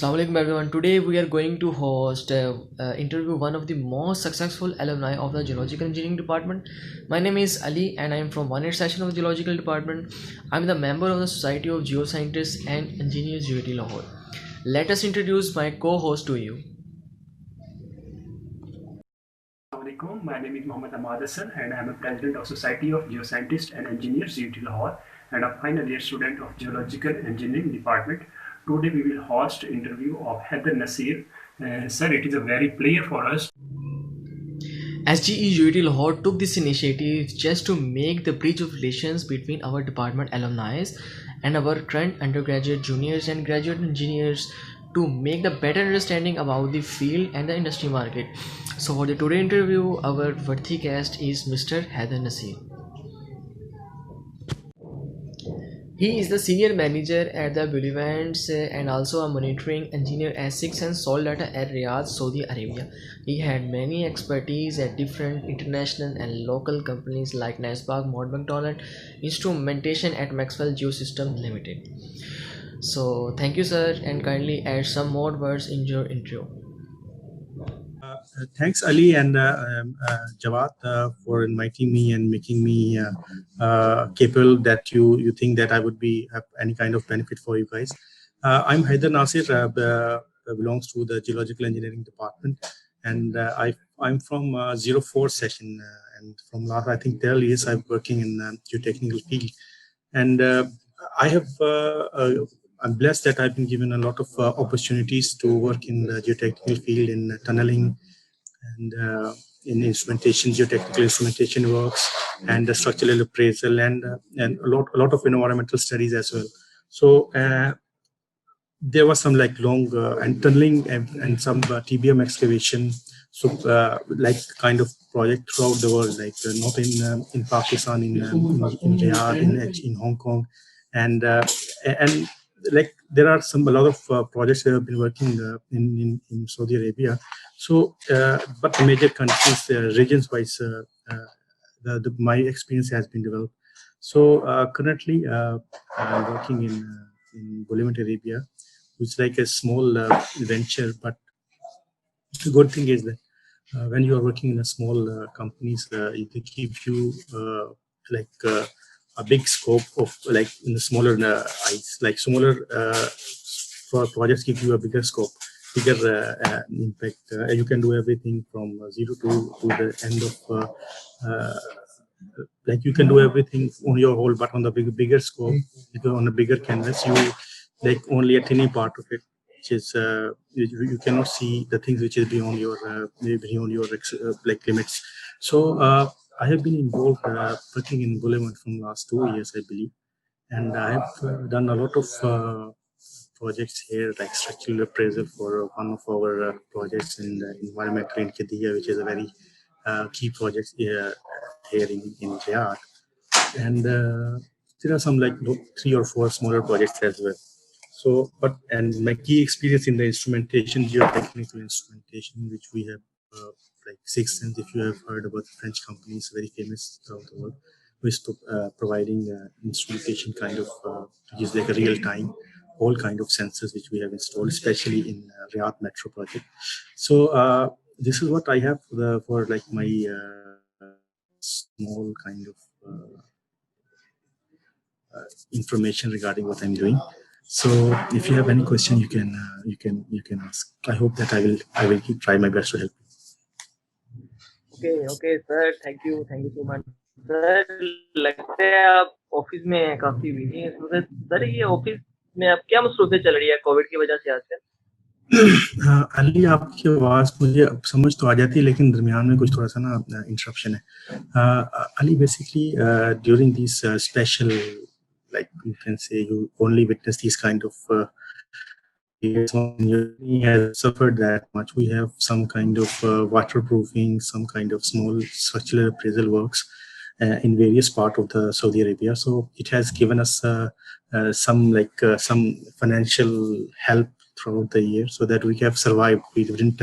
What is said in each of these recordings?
Assalamu alaikum everyone. Today we are going to host interview one of the most successful alumni of the Geological Engineering Department. My name is Ali and I am from 1 year session of the Geological Department. I am the member of the Society of Geoscientists and Engineers UAT Lahore. Let us introduce my co-host to you. Assalamualaikum. My name is Mohammad Ahmad Hassan and I am a president of Society of Geoscientists and Engineers UT Lahore and a final year student of Geological Engineering Department. Today we will host interview of Heather Nasir. Sir, it is a very pleasure for us. SGE UAT Lahore took this initiative just to make the bridge of relations between our department alumni and our current undergraduate, juniors and graduate engineers to make the better understanding about the field and the industry market. So for the today interview, our worthy guest is Mr. Heather Nasir. He is the senior manager at the Bulivants and also a monitoring engineer at 6 and Sol Data at Riyadh, Saudi Arabia. He had many expertise at different international and local companies like Nasdaq, Mott MacDonald, instrumentation at Maxwell Geosystem Limited. So thank you, sir, and kindly add some more words in your intro. Thanks, Ali and Jawad, for inviting me and making me capable that you think that I would have any kind of benefit for you guys. I'm Haider Nasir, belongs to the Geological Engineering Department, and I'm from 04 session, and from last I think 12 years I'm working in geotechnical field, and I'm blessed that I've been given a lot of opportunities to work in the geotechnical field in tunneling and in instrumentation, geotechnical instrumentation works, and the structural appraisal, and a lot of environmental studies as well. So there was some like long and tunneling and some TBM excavation, so like kind of project throughout the world, like not in Pakistan, in Riyadh, in Hong Kong, and like there are a lot of projects that have been working in Saudi Arabia. So, but the major countries, regions-wise, my experience has been developed. So currently, I'm working in Bulivant, Arabia, which is like a small venture. But the good thing is that when you are working in a small companies, they give you a big scope of like in the smaller eyes, like smaller for projects give you a bigger scope, bigger impact. You can do everything from zero to the end of like you can do everything on your whole, but on the bigger scope, on a bigger canvas, you like only a tiny part of it, which is you cannot see the things which is beyond your like limits. So I have been involved working in Bulivant from last 2 years, I believe, and I have done a lot of projects here, like structural appraisal for one of our projects in the environmental in Qiddiya, which is a very key project here in Riyadh. And there are some like 3 or 4 smaller projects as well. So, and my key experience in the instrumentation, geotechnical instrumentation, which we have like 6 Sense, if you have heard about the French companies, very famous throughout the world, who is providing instrumentation kind of, which is like a real time, all kind of sensors which we have installed, especially in Riyadh Metro project. So this is what I have for like my small kind of information regarding what I'm doing. So if you have any question, you can ask. I hope that I will try my best to help you. Okay, sir. Thank you so much. Sir लगता है आप office में काफी busy हैं। Sir ये office में आप क्या मसरूफियत चल रही है कोविड की वजह से आजकल? अली आपकी आवाज मुझे समझ तो आ जाती है, लेकिन दरमियान में कुछ थोड़ा सा ना इंटरप्शन है। Ali basically during this special, like you can say, you only witness these kind of has suffered that much. We have some kind of waterproofing, some kind of small structural appraisal works in various parts of the Saudi Arabia. So it has given us some financial help throughout the year, so that we have survived. We didn't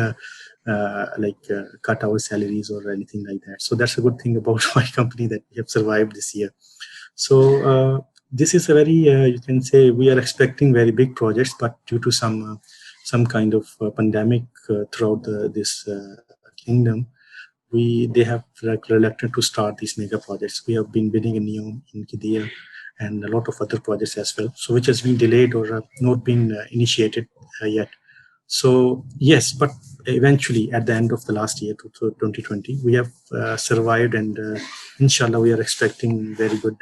cut our salaries or anything like that. So that's a good thing about my company, that we have survived this year. So this is a very, you can say, we are expecting very big projects, but due to some some kind of pandemic throughout this kingdom, they have like reluctant to start these mega projects. We have been bidding in NEOM, in Qiddiya, and a lot of other projects as well. So which has been delayed or not been initiated yet. So yes, but eventually at the end of the last year, 2020, we have survived, and inshallah we are expecting very good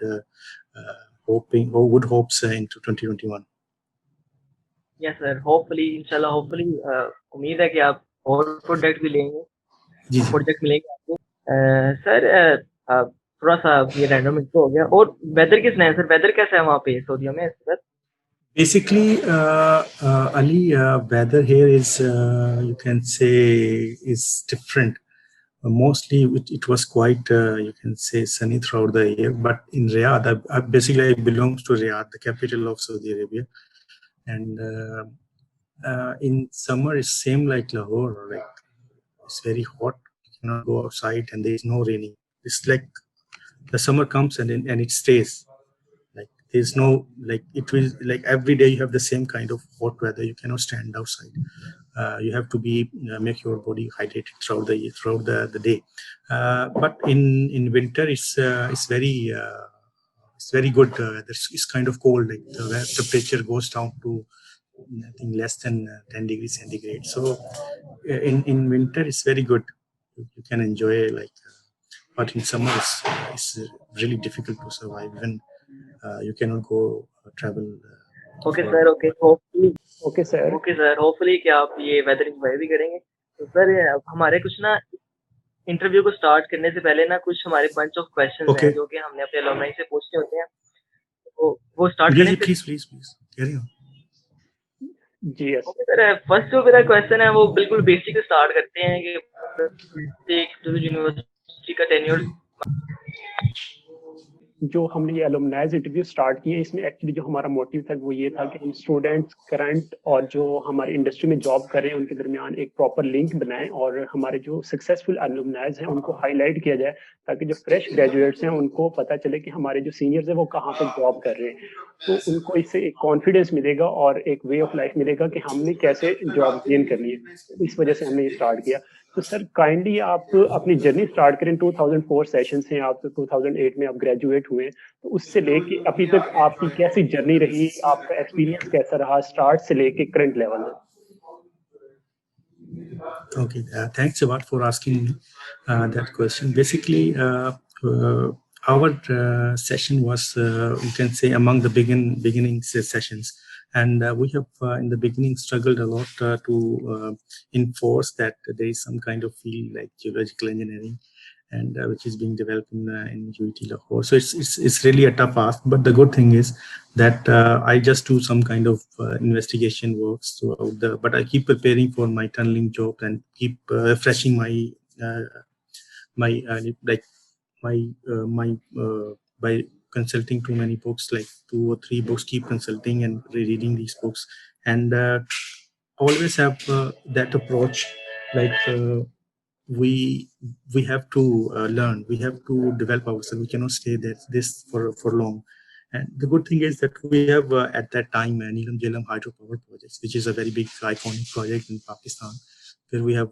hoping or good hopes into 2021. Yes sir, hopefully inshallah, hopefully उम्मीद है कि आप और project भी लेंगे, जी जी project मिलेंगे आपको। Sir थोड़ा सा ये रैंडम इंट्रो हो गया, और वेदर किस है सर, वेदर कैसा है वहाँ पे सऊदीया में sir? Basically, Ali, weather here is, you can say, is different. Mostly, it was quite, you can say, sunny throughout the year. But in Riyadh, I belong to Riyadh, the capital of Saudi Arabia. And in summer, it's same like Lahore. Like, it's very hot. You cannot go outside, and there is no raining. It's like the summer comes and it stays. Like there's no, like it will, like every day you have the same kind of hot weather. You cannot stand outside. You have to be make your body hydrated throughout the day. But in winter it's very good. It's kind of cold. Like the temperature goes down to I think less than 10 degrees centigrade. So in winter it's very good. You can enjoy but in summer it's really difficult to survive. Even you cannot go travel. Okay sir, okay hopefully, Okay, sir. Okay sir, hopefully कि आप ये weather enjoy भी करेंगे। तो sir हमारे कुछ ना interview को स्टार्ट करने से पहले ना कुछ हमारे बंच ऑफ क्वेश्चंस Okay. हैं जो कि हमने अपने अलुमनाई से पूछने होते हैं, तो वो स्टार्ट Yeah, करें yeah, फिर? please carry on. Yes. Okay sir, first जो मेरा क्वेश्चन है वो बिल्कुल बेसिक से स्टार्ट करते हैं कि यूनिवर्सिटी का टेन्योर जो हमने ये एलुमनाइज इंटरव्यू स्टार्ट किए, इसमें एक्चुअली जो हमारा मोटिव था वो ये था कि हम स्टूडेंट्स करंट और जो हमारे इंडस्ट्री में जॉब कर रहे हैं उनके दरमियान एक प्रॉपर लिंक बनाएं, और हमारे जो सक्सेसफुल एलुमनाइज हैं उनको हाईलाइट किया जाए, ताकि जो फ्रेश ग्रेजुएट्स हैं उनको पता चले कि हमारे जो सीनियर्स हैं वो कहाँ पे जॉब कर रहे हैं। तो उनको इससे एक कॉन्फिडेंस मिलेगा और एक वे ऑफ लाइफ मिलेगा कि हमने कैसे जॉब गेन करनी है। तो इस वजह से हमने ये स्टार्ट किया। तो सर काइंडली आप अपनी जर्नी स्टार्ट करें। 2004 सेशन से आप 2008 में आप ग्रेजुएट हुए, तो उससे लेके अभी तक आपकी कैसी जर्नी रही, आपका एक्सपीरियंस कैसा रहा स्टार्ट से लेके करंट लेवल में? Okay, thanks a lot for asking me that question. Basically, our session was, you can say, among the beginning sessions, and we have in the beginning struggled a lot to enforce that there is some kind of field like geological engineering, and which is being developed in UET Lahore. So it's really a tough ask. But the good thing is that I just do some kind of investigation works throughout but I keep preparing for my tunneling job and keep refreshing my by consulting too many books, like 2 or 3 books, keep consulting and rereading these books, and always have that approach, like we have to learn, we have to develop ourselves. We cannot stay this for long. And the good thing is that we have at that time Neelam Jhelum hydropower projects, which is a very big iconic project in Pakistan, where we have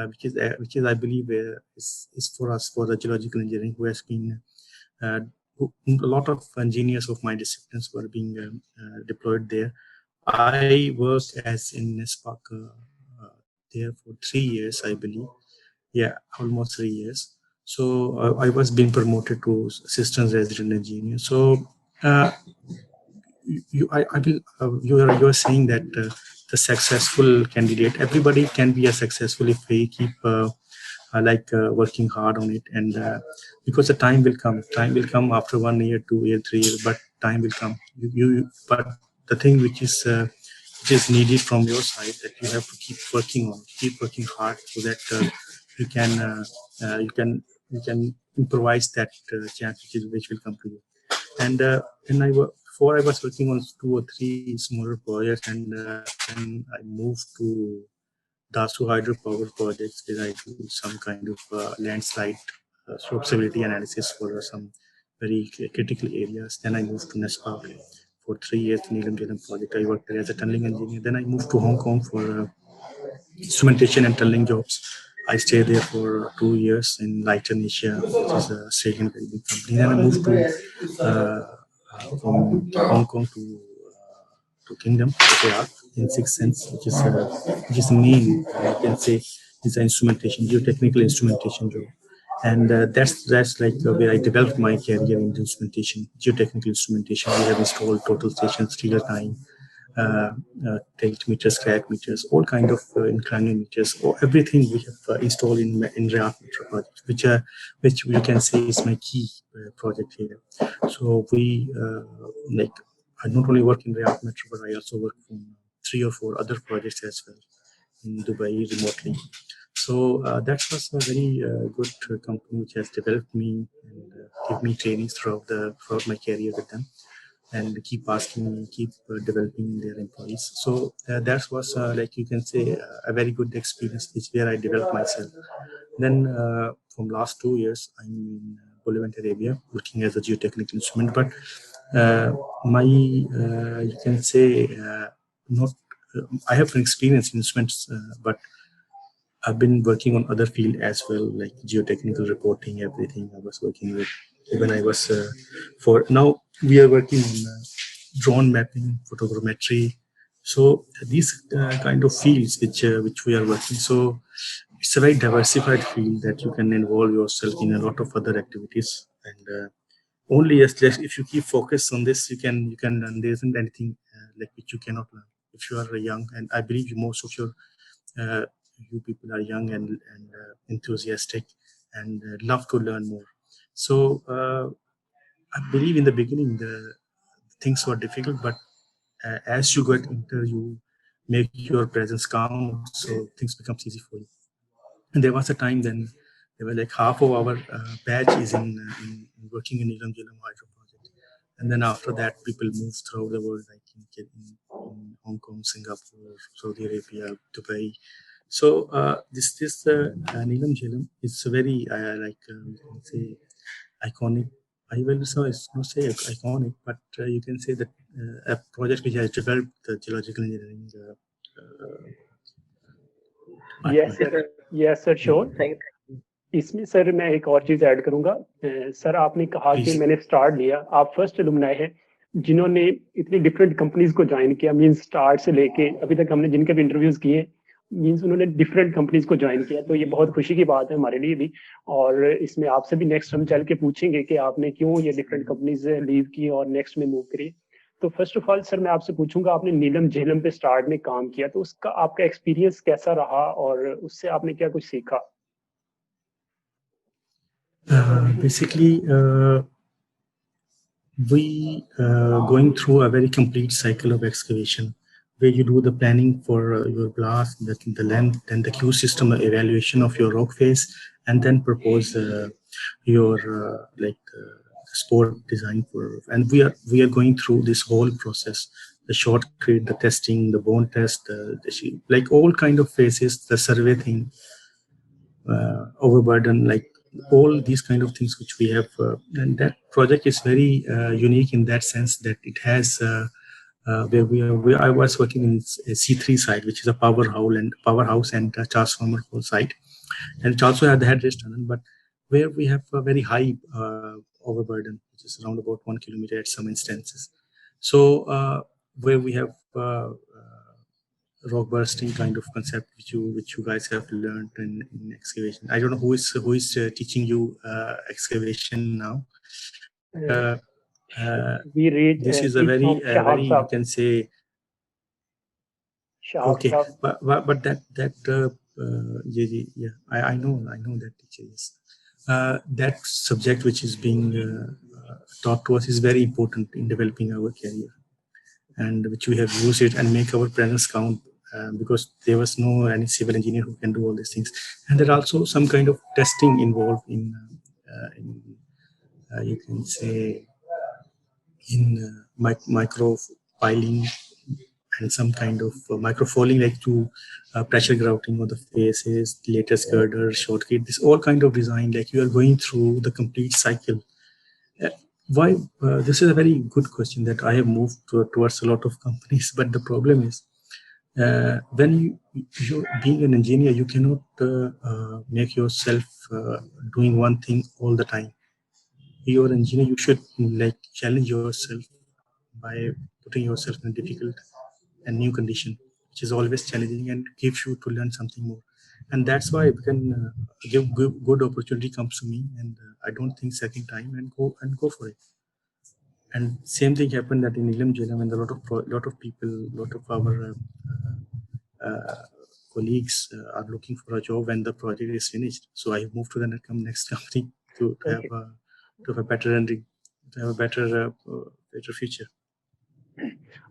which is I believe is for us, for the geological engineering, who has been a lot of engineers of my disciplines were being deployed there. I worked as in NESPAC there for 3 years, I believe. Yeah, almost 3 years. So I was being promoted to assistant resident engineer. So you are saying that the successful candidate, everybody can be a successful if they keep working hard on it, and because the time will come after 1 year, 2 year, 3 years, but time will come. But the thing which is needed from your side, that you have to keep working hard, so that you can improvise that chance which will come to you. And before I was working on 2 or 3 smaller projects, and then I moved to Dasu hydropower projects, where I do some kind of landslide slope stability analysis for some very critical areas. Then I moved to NESPAC for 3 years in Neelam Jhelum project. I worked there as a tunneling engineer. Then I moved to Hong Kong for instrumentation and tunneling jobs. I stayed there for 2 years in Lighton Asia, which is a Australian very big company. Then I moved from Hong Kong to Kingdom, to Iraq, in Sixth Sense, which is the main, you can say, is instrumentation, geotechnical instrumentation job. And that's like where I developed my career in instrumentation, geotechnical instrumentation. We have installed total stations, real time, tilt meters, crack meters, all kind of inclinometers, or everything we have installed in React Metro project, which you can say is my key project here. So we I not only work in React Metro, but I also work on 3 or 4 other projects as well in Dubai remotely. So that was a very good company which has developed me and give me trainings throughout my career with them, and keep asking me, keep developing their employees. So that was like you can say a very good experience, which where I developed myself. Then from last 2 years, I'm in Boulevard, Arabia, working as a geotechnical instrument. But my you can say not. I have an experience in instruments, but I've been working on other field as well, like geotechnical reporting, everything. I was working with when I was for now we are working on drone mapping, photogrammetry. So these kind of fields which we are working. So it's a very diversified field that you can involve yourself in a lot of other activities. And only just if you keep focus on this, you can learn. There isn't anything like which you cannot learn if you are young. And I believe most of you people are young and enthusiastic and love to learn more. So I believe in the beginning the things were difficult, but as you get into, you make your presence count, so things becomes easy for you. And there was a time then there were like half of our batch is in working in Neelam Jhelum Hydro project, and then after that people moved throughout the world, like in Hong Kong, Singapore, Saudi Arabia, Dubai. So this Neelam Jhelum is a very you can say iconic. I will not say iconic, but you can say that a project which has developed the geological engineering. Yes sir, sure. इसमें sir मैं एक और चीज add करूंगा। Sir आपने कहा कि मैंने स्टार्ट लिया, आप फर्स्ट अलुमनाई हैं जिन्होंने इतनी डिफरेंट कंपनीज को ज्वाइन किया। मींस स्टार्ट से लेके अभी तक हमने जिनके भी इंटरव्यूज किए, मींस उन्होंने डिफरेंट कंपनीज को ज्वाइन किया। तो ये बहुत खुशी की बात है हमारे लिए भी, और इसमें आपसे भी नेक्स्ट हम चल के पूछेंगे कि आपने क्यों ये डिफरेंट कंपनीज लीव की और नेक्स्ट में मूव करी। तो फर्स्ट ऑफ ऑल सर मैं आपसे पूछूंगा, आपने नीलम झेलम पे स्टार्ट में काम किया, तो उसका आपका एक्सपीरियंस कैसा रहा और उससे आपने क्या कुछ सीखा? Basically, we going through a very complete cycle of excavation, where you do the planning for your blast, the length, then the Q system evaluation of your rock face, and then propose your sport design for. And we are going through this whole process: the shotcrete, the testing, the bone test, like all kind of phases, the survey thing, overburden, like all these kind of things which we have. And that project is very unique in that sense that it has where I was working in C3 site, which is a powerhouse and transformer whole site, and it also had the headrest tunnel, but where we have a very high overburden, which is around about 1 kilometer at some instances. So where we have rock bursting kind of concept which you guys have learned in excavation. I don't know who is teaching you excavation now. We read this is a very you can say okay, but that I know that teacher is that subject which is being taught to us is very important in developing our career, and which we have used it and make our presence count. Because there was no any civil engineer who can do all these things, and there are also some kind of testing involved in you can say in micro piling and some kind of microfalling, like to pressure grouting of the faces, latest girder, shortcrete, this all kind of design, like you are going through the complete cycle. Why? This is a very good question that I have moved towards a lot of companies, but the problem is when you're being an engineer, you cannot make yourself doing one thing all the time. You're an engineer, you should like challenge yourself by putting yourself in a difficult and new condition, which is always challenging and gives you to learn something more. And that's why we can give good opportunity comes to me, and I don't think second time and go for it. And same thing happened that in Ilam Jailam, and a lot of people, lot of our colleagues are looking for a job when the project is finished. So I moved to the next company to have Okay. to have a better ending, to have a better future.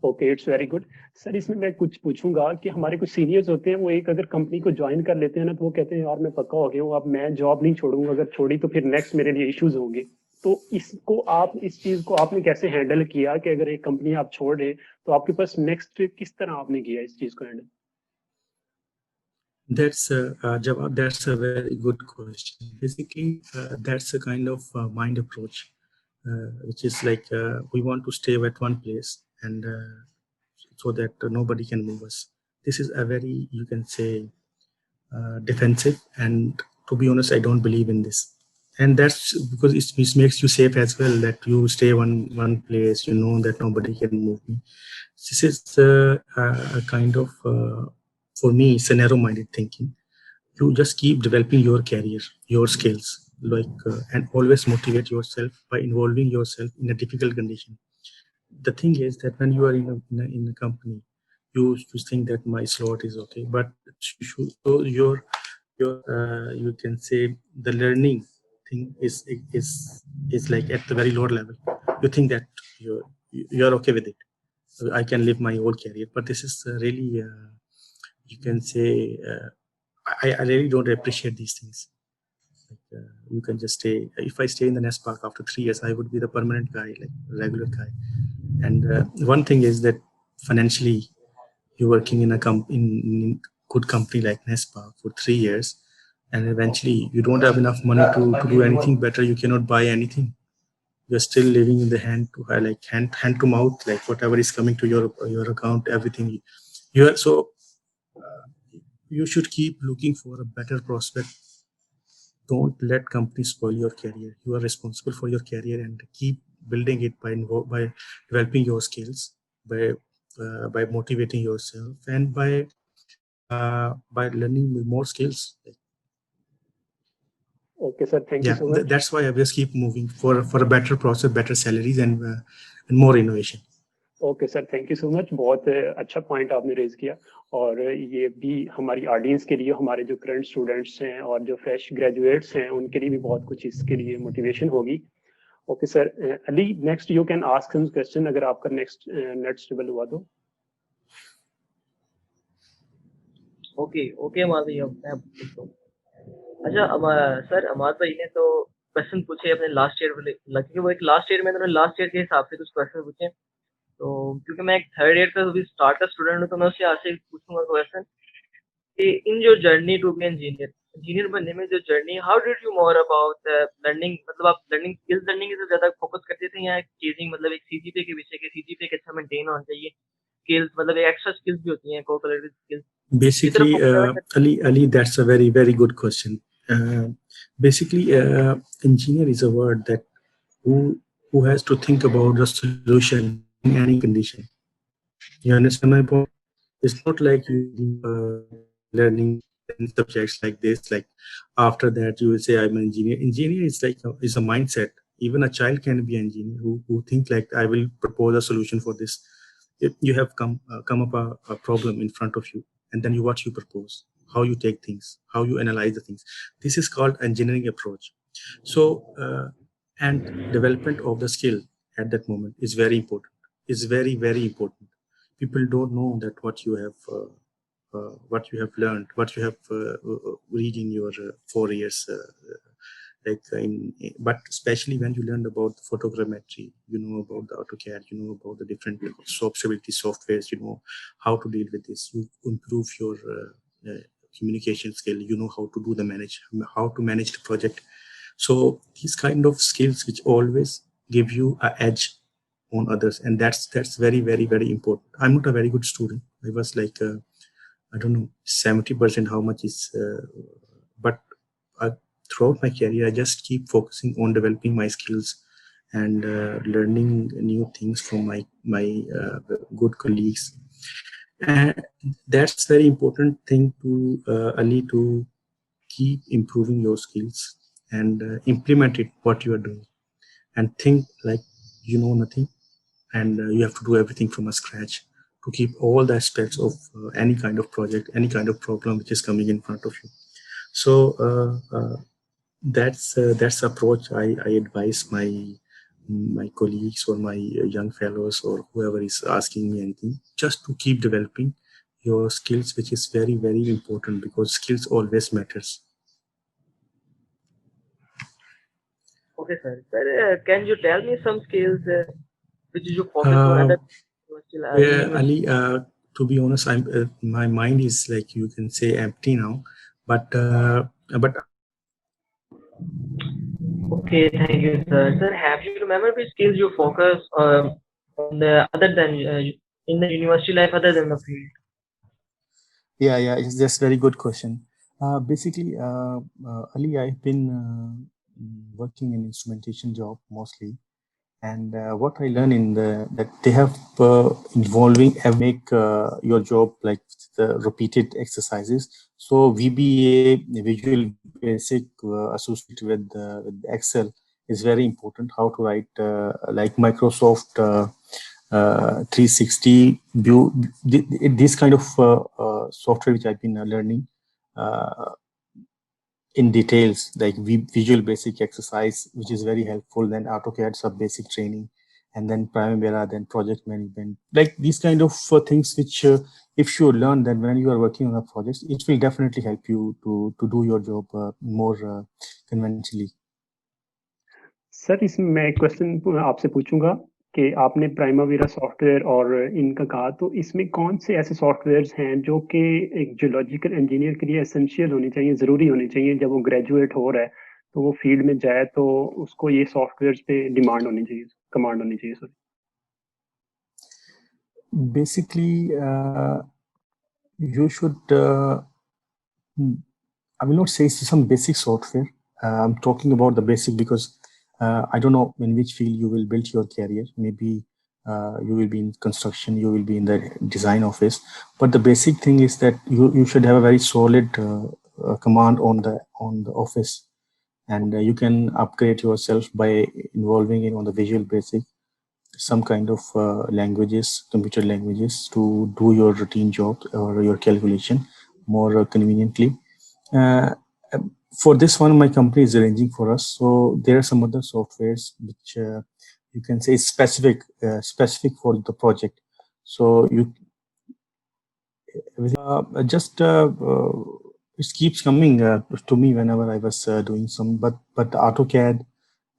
Okay, it's very good sir. इसमें मैं कुछ पूछूंगा कि हमारे कुछ seniors होते हैं, वो एक अगर कंपनी को ज्वाइन कर लेते हैं ना, तो वो कहते हैं यार मैं पक्का हो गया हूँ, अब मैं जॉब नहीं छोड़ूंगा, अगर छोड़ी तो फिर नेक्स्ट मेरे लिए इश्यूज होंगे। तो इसको आप, इस चीज को आपने कैसे हैंडल किया कि अगर एक कंपनी आप छोड़ रहे तो आपके पास नेक्स्ट किस तरह आपने किया इस चीज को handle? Jawad, that's a very good question. Basically, that's a kind of mind approach, which is like we want to stay at one place and so that nobody can move us. This is a very, you can say, defensive. And to be honest, I don't believe in this. And that's because it makes you safe as well, that you stay one place, you know that nobody can move me. This is a kind of for me, it's a narrow-minded thinking. You just keep developing your career, your skills, and always motivate yourself by involving yourself in a difficult condition. The thing is that when you are in a company, you think that my slot is okay, but so you can say the learning thing is like at the very lower level. You think that you're okay with it. I can live my whole career, but this is really you can say I really don't appreciate these things. Like, you can just stay. If I stay in the Nest Park after 3 years, I would be the permanent guy, like regular guy. And one thing is that financially, you're working in in good company like Nest Park for 3 years, and eventually you don't have enough money to do anything better. You cannot buy anything. You're still living in the hand to mouth, like whatever is coming to your account, everything. You are so you should keep looking for a better prospect. Don't let companies spoil your career. You are responsible for your career and keep building it by developing your skills, by motivating yourself, and by learning more skills. Okay sir, thank you Yeah, so much. that's why I just keep moving for a better process, better salaries, and more innovation. Okay sir, thank you so much. बहुत अच्छा point आपने raise किया, और ये भी हमारी audience के लिए, हमारे जो करंट स्टूडेंट्स हैं और जो फ्रेश ग्रेजुएट्स हैं, उनके लिए भी बहुत कुछ इसके लिए मोटिवेशन होगी। Okay sir, Ali, next you can ask him question, अगर आपका नेक्स्ट नेट स्टेबल हुआ तो। ओके अमाद भाई, अब मैं पूछता हूँ। अच्छा सर, अमाद भाई ने तो क्वेश्चन पूछे अपने लास्ट ईयर वाले, क्योंकि वो एक लास्ट ईयर में उन्होंने लास्ट ईयर के हिसाब से कुछ क्वेश्चन पूछे। तो क्योंकि मैं एक थर्ड ईयर का अभी स्टार्ट का स्टूडेंट हूँ, तो मैं उससे आपसे पूछूंगा क्वेश्चन कि in your journey to be engineer बनने में जो journey, how did you more about learning, मतलब आप लर्निंग की ज्यादा फोकस करते थे, या चीजिंग मतलब एक सीजीपीए के विषय के सीजीपीए के अच्छा मेंटेन होना चाहिए, स्किल्स मतलब एक्स्ट्रा स्किल्स भी होती हैं, को colour skills, Basically, Ali, that's a very good question. Basically, engineer is a word that who has to think about the solution in any condition. You understand my point? It's not like you learning subjects like this. Like after that, you will say I'm an engineer. Engineer is like is a mindset. Even a child can be an engineer who think like I will propose a solution for this. If you have come up a problem in front of you, and then what you propose, how you take things, how you analyze the things. This is called engineering approach. So and development of the skill at that moment is very important. Is very important. People don't know that what you have learned, what you have read in your 4 years. But especially when you learn about the photogrammetry, you know about the AutoCAD, you know about the different stability softwares, you know how to deal with this. You improve your communication skill. You know how to do how to manage the project. So these kind of skills which always give you an edge on others, and that's very very very important. I'm not a very good student. I was like I don't know 70% how much is, but uh, throughout my career I just keep focusing on developing my skills and learning new things from my good colleagues. And that's very important thing to Ali, to keep improving your skills and implement it what you are doing, and think like you know nothing, and you have to do everything from a scratch to keep all the aspects of any kind of project, any kind of problem which is coming in front of you. So that's the approach I advise my colleagues or my young fellows or whoever is asking me anything, just to keep developing your skills, which is very very important, because skills always matters. Okay, sir. Sir, can you tell me some skills which you focus on other Ali, university? to be honest, I'm my mind is like you can say empty now, but Okay, thank you, sir. Sir, have you remember which skills you focus on the other than in the university life other than the field? yeah, it's just very good question. Basically, Ali, I've been working in instrumentation job mostly, and what I learn in that they have involving have make your job like the repeated exercises. So VBA, Visual Basic, associated with Excel is very important. How to write like Microsoft 360 view, this kind of software which I've been learning uh, in details, like Visual Basic exercise, which is very helpful. Then AutoCAD sub basic training, and then Primavera, then project management, like these kind of things which if you learn, then when you are working on a project, it will definitely help you to do your job more conventionally. Sir इसमें मैं एक question आपसे पूछूंगा कि आपने Primavera software और इनका कहा, तो इसमें कौन से ऐसे सॉफ्टवेयर्स हैं जो कि एक जियोलॉजिकल इंजीनियर के लिए एसेंशियल होनी चाहिए, ज़रूरी होनी चाहिए, जब वो ग्रेजुएट हो रहा है तो वो फील्ड में जाए तो उसको ये सॉफ्टवेयर्स पे डिमांड होनी चाहिए, कमांड होनी चाहिए sir? Basically, you should I will not say some basic software. I'm talking about the basic because I don't know in which field you will build your career. Maybe you will be in construction, you will be in the design office. But the basic thing is that you should have a very solid command on the office, and you can upgrade yourself by involving in on the Visual Basic, some kind of languages, computer languages, to do your routine job or your calculation more conveniently. Uh, for this one, my company is arranging for us. So there are some other softwares which you can say is specific for the project. So you just it keeps coming to me whenever I was doing some, but AutoCAD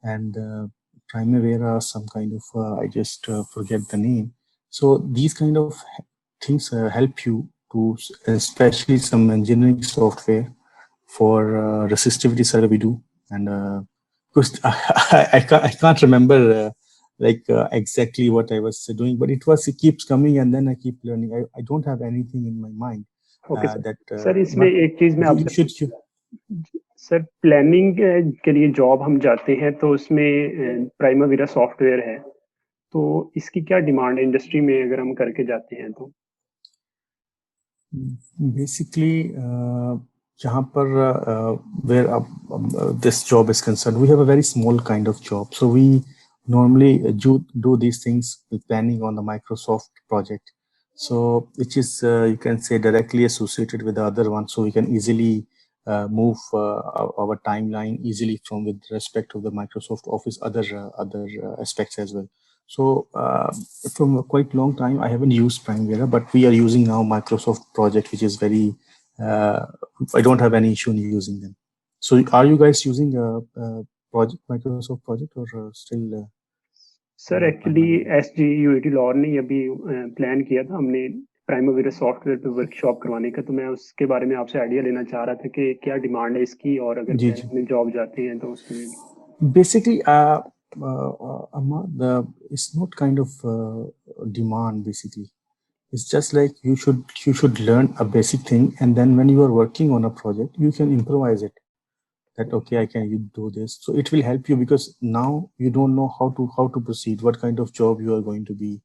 and Primavera, some kind of I just forget the name. So these kind of things help you to, especially some engineering software for resistivity survey we do, and because I can't remember exactly what I was doing, but it keeps coming, and then I keep learning. I don't have anything in my mind okay sir. that sir इसमें but एक चीज मैं you आपसे should sir, planning के लिए job हम जाते हैं तो उसमें प्राइमावेरा सॉफ्टवेयर है, तो इसकी क्या डिमांड है इंडस्ट्री में अगर हम करके जाते हैं तो? basically जहाँ पर where this job is concerned, we have a very small kind of job, so we normally do these things with planning on the Microsoft project, so which is you can say directly associated with the other one, so we can easily move our timeline easily from with respect to the Microsoft Office other aspects as well. So from a quite long time, I haven't used Primavera, but we are using now Microsoft Project, which is very. I don't have any issue in using them. So, are you guys using project Microsoft Project or still? Sir actually SGUET law ने अभी plan किया था, हमने Primavera software पे workshop करवाने का, तो मैं उसके बारे में आपसे आइडिया लेना चाह रहा था कि क्या डिमांड है इसकी, और अगर जी. प्लानिंग में जॉब जाते हैं तो उसमें Basically, it's not kind of demand basically. It's just like you should learn a basic thing, and then when you are working on a project, you can improvise it. That okay, I can you do this, so it will help you because now you don't know how to proceed, what kind of job you are going to be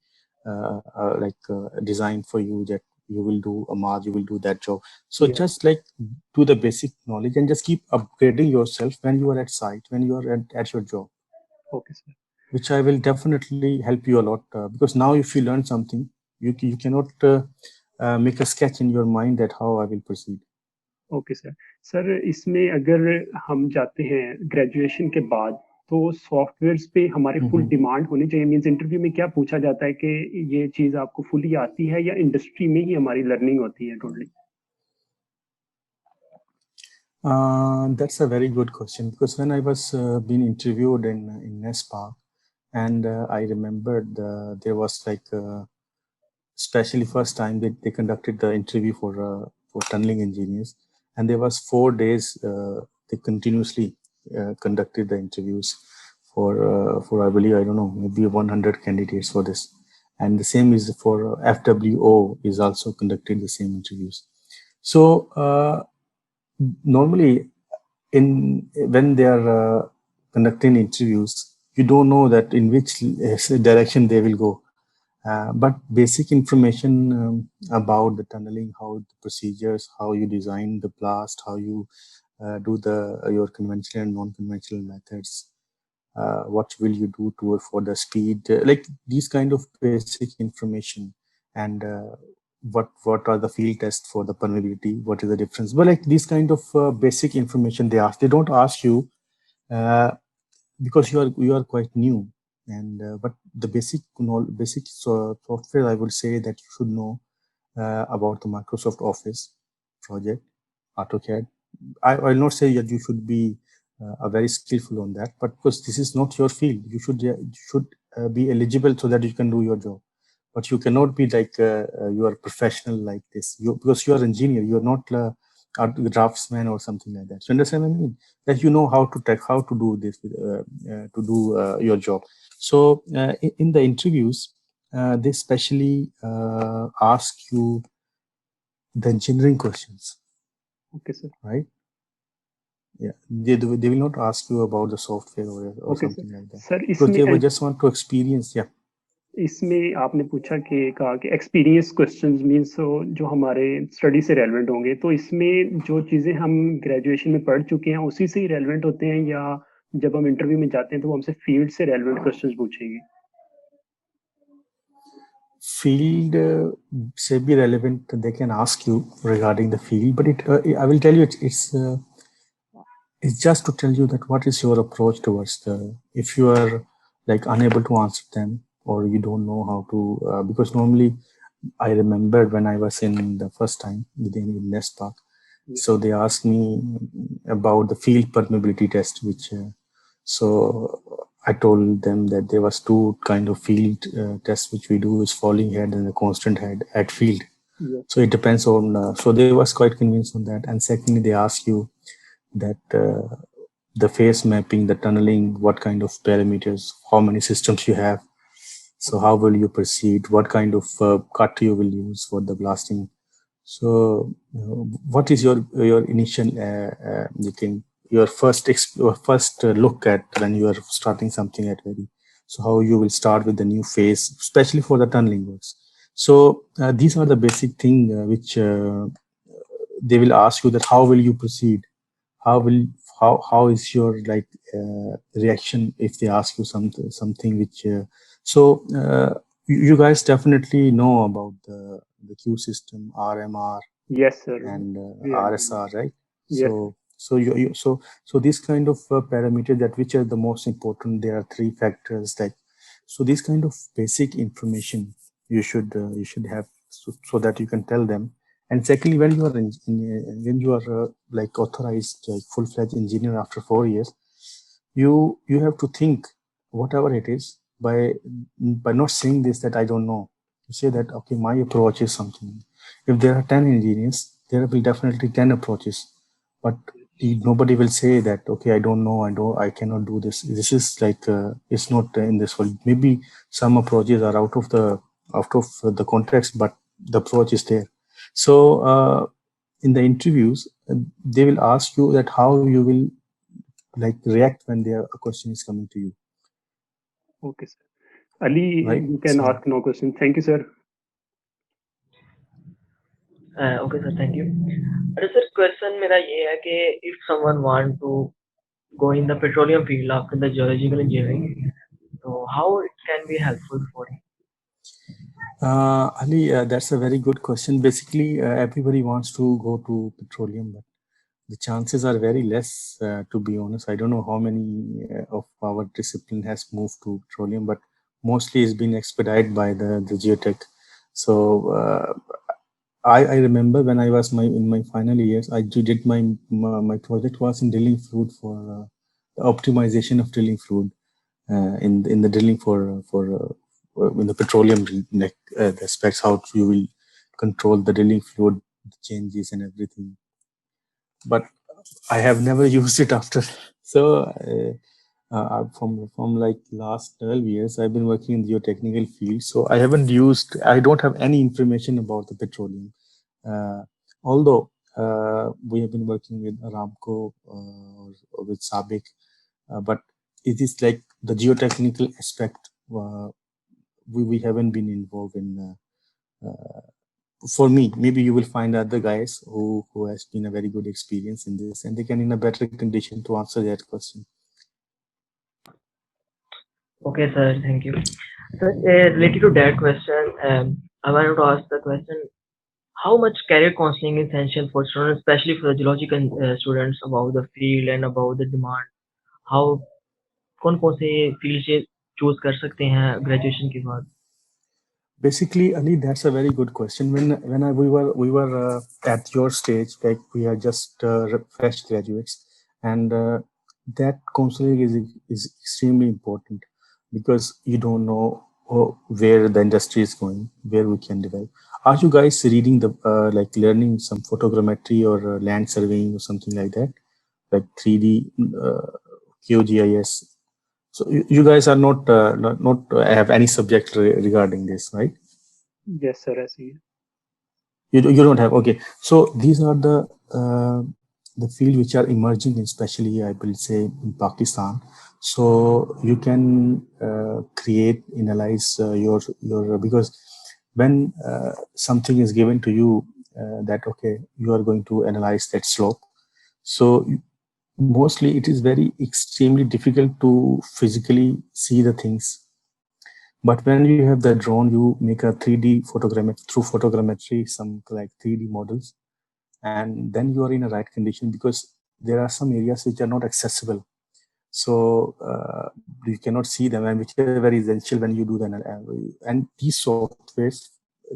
designed for you, that you will do a Mars, you will do that job. So Yeah. just like do the basic knowledge and just keep upgrading yourself when you are at site, when you are at your job, Okay, sir. which I will definitely help you a lot because now if you learn something, you cannot make a sketch in your mind that how I will proceed. Okay sir. Sir इसमें अगर हम जाते हैं graduation के बाद तो softwares पे हमारे फुल Mhm. डिमांड होनी चाहिए। मींस इंटरव्यू में क्या पूछा जाता है कि ये चीज़ आपको फुली आती है या इंडस्ट्री में ही हमारी लर्निंग होती है totally? That's a very good question because when I was being interviewed in NESPA, and I remembered there was like especially first time they conducted the interview for tunneling engineers, and there was 4 days they continuously conducted the interviews for I believe, I don't know, maybe 100 candidates for this, and the same is for FWO is also conducted the same interviews. So normally in when they are conducting interviews, you don't know that in which direction they will go, but basic information about the tunneling, how the procedures, how you design the blast, how you do the your conventional and non-conventional methods, what will you do for the speed, like these kind of basic information, and what are the field tests for the permeability, what is the difference, but like these kind of basic information they ask. They don't ask you uh, because you are quite new, and but the basic software I would say that you should know about the Microsoft Office project, AutoCAD. I'll not say that you should be a very skillful on that, but because this is not your field, you should be eligible so that you can do your job. But you cannot be like you are professional like this. Because you are engineer, you are not a draftsman or something like that. So understand what I mean? That you know how to how to do this to do your job. So in the interviews, they specially ask you the engineering questions, okay sir. right? Yeah, they will not ask you about the software or okay sir. something like that sir because इसमें they will just want to experience. Yeah. इसमें आपने पूछा कि कहा कि experience questions means जो हमारे study से रेलेवेंट होंगे, तो इसमें जो चीज़ें हम ग्रेजुएशन में पढ़ चुके हैं उसी से ही रेलेवेंट होते हैं या जब हम इंटरव्यू में जाते हैं तो वो हमसे फील्ड से रेलेवेंट क्वेश्चंस पूछेंगे? Field say be relevant, they can ask you regarding the field, but I will tell you it's just to tell you that what is your approach towards the, if you are like unable to answer them or you don't know how to because normally I remembered when I was in the first time within NESPAC, so they asked me about the field permeability test, which so I told them that there was two kind of field tests which we do, is falling head and the constant head at field. Yeah. So it depends on. So they was quite convinced on that. And secondly, they ask you that the phase mapping, the tunneling, what kind of parameters, how many systems you have. So how will you proceed? What kind of cut you will use for the blasting? So what is your initial you can your first look at when you are starting something at very, so how you will start with the new phase, especially for the tunneling works. So these are the basic thing which they will ask you, that how will you proceed, how will how is your like reaction if they ask you something which so you guys definitely know about the Q system, RMR Yes, sir. and Yeah. RSR, right? Yes. So this kind of parameter, that which are the most important, there are three factors, like, so this kind of basic information you should have, so that you can tell them. And secondly, when you are when you are like authorized like full-fledged engineer after 4 years, you have to think whatever it is, by not saying this that I don't know. You say that okay, my approach is something. If there are 10 engineers, there will definitely 10 approaches, but nobody will say that, okay, I don't know, I cannot do this. This is like it's not in this world. Maybe some approaches are out of the context, but the approach is there. So in the interviews, they will ask you that how you will like react when their a question is coming to you, Okay, sir. Ali, right? you can So ask no question. Thank you, sir. Okay sir, thank you. अरे sir question मेरा ये है कि if someone want to go in the petroleum field after the geological engineering, so how it can be helpful for him? Ali, that's a very good question. Basically, everybody wants to go to petroleum, but the chances are very less, to be honest. I don't know how many of our discipline has moved to petroleum, but mostly it's been expedited by the geotech. So I remember when I was in my final years, I did my project was in drilling fluid for the optimization of drilling fluid in the drilling in the petroleum like the aspects, how you will control the drilling fluid, the changes and everything. But I have never used it after. So from like last 12 years, I've been working in the geotechnical field. So I haven't used. I don't have any information about the petroleum. Although we have been working with Aramco or with Sabic, but it is like the geotechnical aspect. We haven't been involved in. For me, maybe you will find other guys who has been a very good experience in this, and they can in a better condition to answer that question. Okay sir, thank you. So related to that question, I wanted to ask the question: how much career counseling is essential for students, especially for the geological students, about the field and about the demand? How कौन कौन से field से choose कर सकते हैं graduation के बाद? Basically, Ali, that's a very good question. We were at your stage, like we are just fresh graduates, and that counseling is extremely important because you don't know where the industry is going, where we can develop. Are you guys reading the like learning some photogrammetry or land surveying or something like that, like 3D QGIS? So you guys are not have any subject regarding this, right? Yes, sir. I see. You don't have, okay. So these are the field which are emerging, especially I will say in Pakistan. So you can create, analyze your because when something is given to you that okay, you are going to analyze that slope. So mostly it is very extremely difficult to physically see the things, but when you have the drone, you make a 3D through photogrammetry, some like 3D models, and then you are in a right condition because there are some areas which are not accessible. So you cannot see them, and which are very essential when you do the and these softwares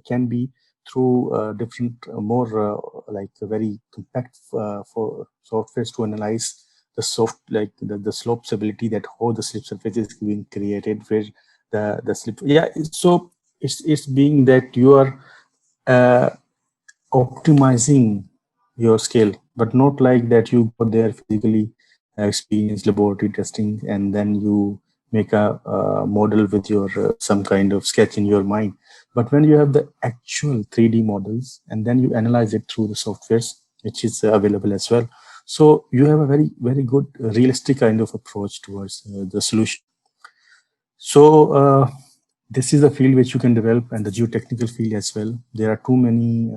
can be through different more like very compact for softwares to analyze the the slope stability, that how the slip surface is being created, where the slip, yeah. So it's being that you are uh, optimizing your scale, but not like that you go there physically, experience laboratory testing, and then you make a model with your some kind of sketch in your mind. But when you have the actual 3D models and then you analyze it through the softwares, which is available as well, so you have a very good realistic kind of approach towards the solution. So this is a field which you can develop, and the geotechnical field as well. There are too many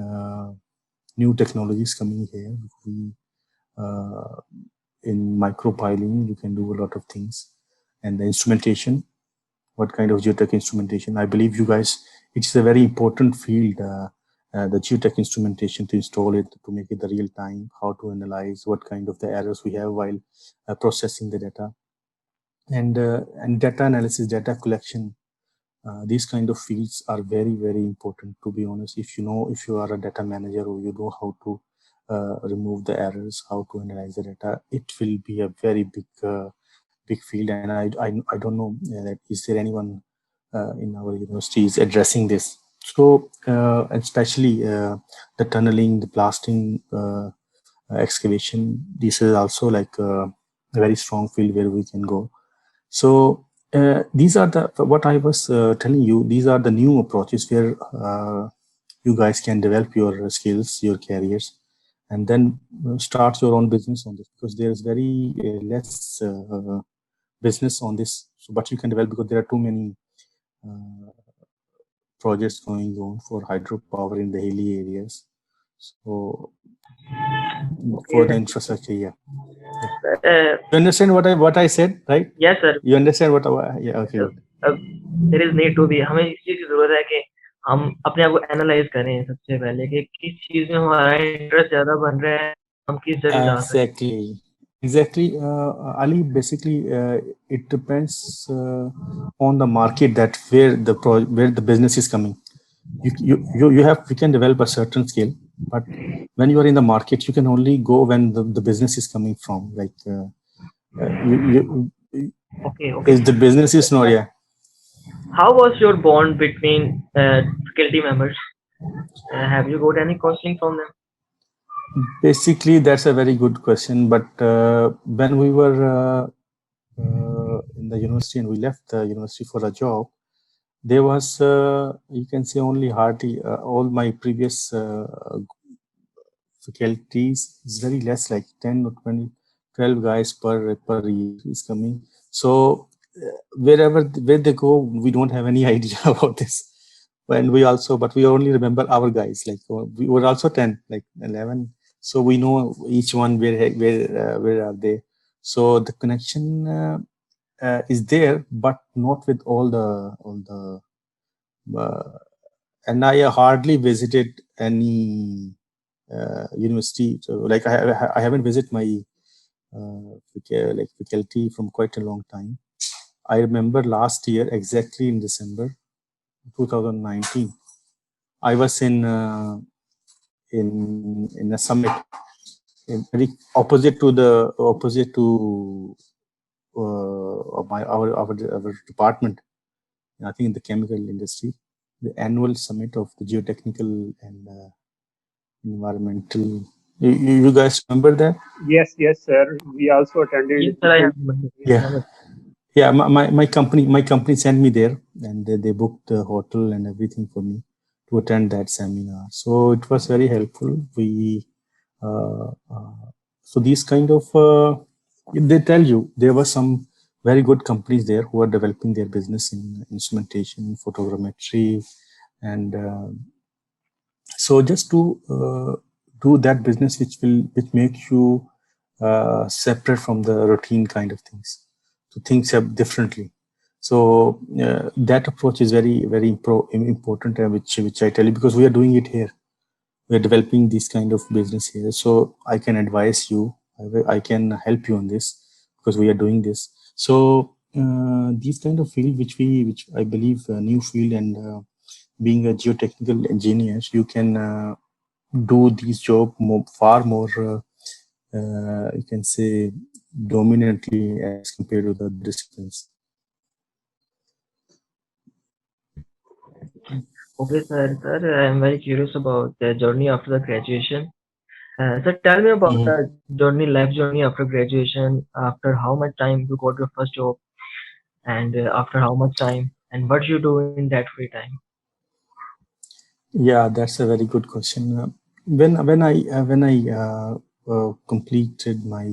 new technologies coming here. Uh, in micropiling, you can do a lot of things, and the instrumentation. What kind of geotech instrumentation? I believe you guys, it's a very important field. The geotech instrumentation, to install it, to make it the real time, how to analyze, what kind of the errors we have while processing the data, and data analysis, data collection. These kind of fields are very important, to be honest. If you know, if you are a data manager, or you know how to remove the errors, how to analyze the data, it will be a very big field. And I don't know that is there anyone in our universities addressing this. So especially the tunneling, the blasting, excavation. This is also like a very strong field where we can go. So these are the what I was telling you. These are the new approaches where you guys can develop your skills, your careers, and then start your own business on this, because there is very less business on this. So, but you can develop because there are too many projects going on for hydropower in the hilly areas. So for the Okay. infrastructure, yeah. Uh, You understand what I said, right? yes, sir. You understand what I, yeah, okay. There is need to be, हमें इस चीज की जरूरत है कि हम अपने आप को एनालाइज करें सबसे पहले कि किस चीज में हमारा इंटरेस्ट ज्यादा बन रहा है, हम किस जगह जा सकते हैं. Exactly, Ali. Basically, it depends on the market, that where the business is coming. You can develop a certain skill, but when you are in the market, you can only go when the business is coming from. Like Okay. is the business is not, yeah. How was your bond between faculty members? Have you got any counseling from them? Basically, that's a very good question. But when we were in the university and we left the university for a job, there was you can say only hardly all my previous faculties is very less, like 10 or 20, 12 guys per year is coming. So where they go, we don't have any idea about this. And but we only remember our guys, like we were also 10, like 11. So we know each one where are they. So the connection is there, but not with all the and I hardly visited any university. So like I haven't visited my faculty from quite a long time. I remember last year, exactly in December 2019, I was in a summit, very opposite to our department. I think in the chemical industry, the annual summit of the geotechnical and environmental. You guys remember that? Yes, yes, sir. We also attended. Yes, sir, I have. Yeah. Yeah, my company sent me there, and they booked the hotel and everything for me to attend that seminar. So it was very helpful. So these kind of they tell you there were some very good companies there who are developing their business in instrumentation, photogrammetry, and so just to do that business which makes you separate from the routine kind of things, to think differently. So that approach is very important, which I tell you, because we are doing it here. We are developing this kind of business here. So I can advise you. I can help you on this, because we are doing this. So these kind of field, which I believe a new field, and being a geotechnical engineer, you can do this job far more. You can say dominantly as compared to the disciplines. Okay, sir, I'm very curious about the journey after the graduation. Sir, tell me about the life journey after graduation. After how much time you got your first job, and after how much time, and what you do in that free time? Yeah, that's a very good question. When I completed my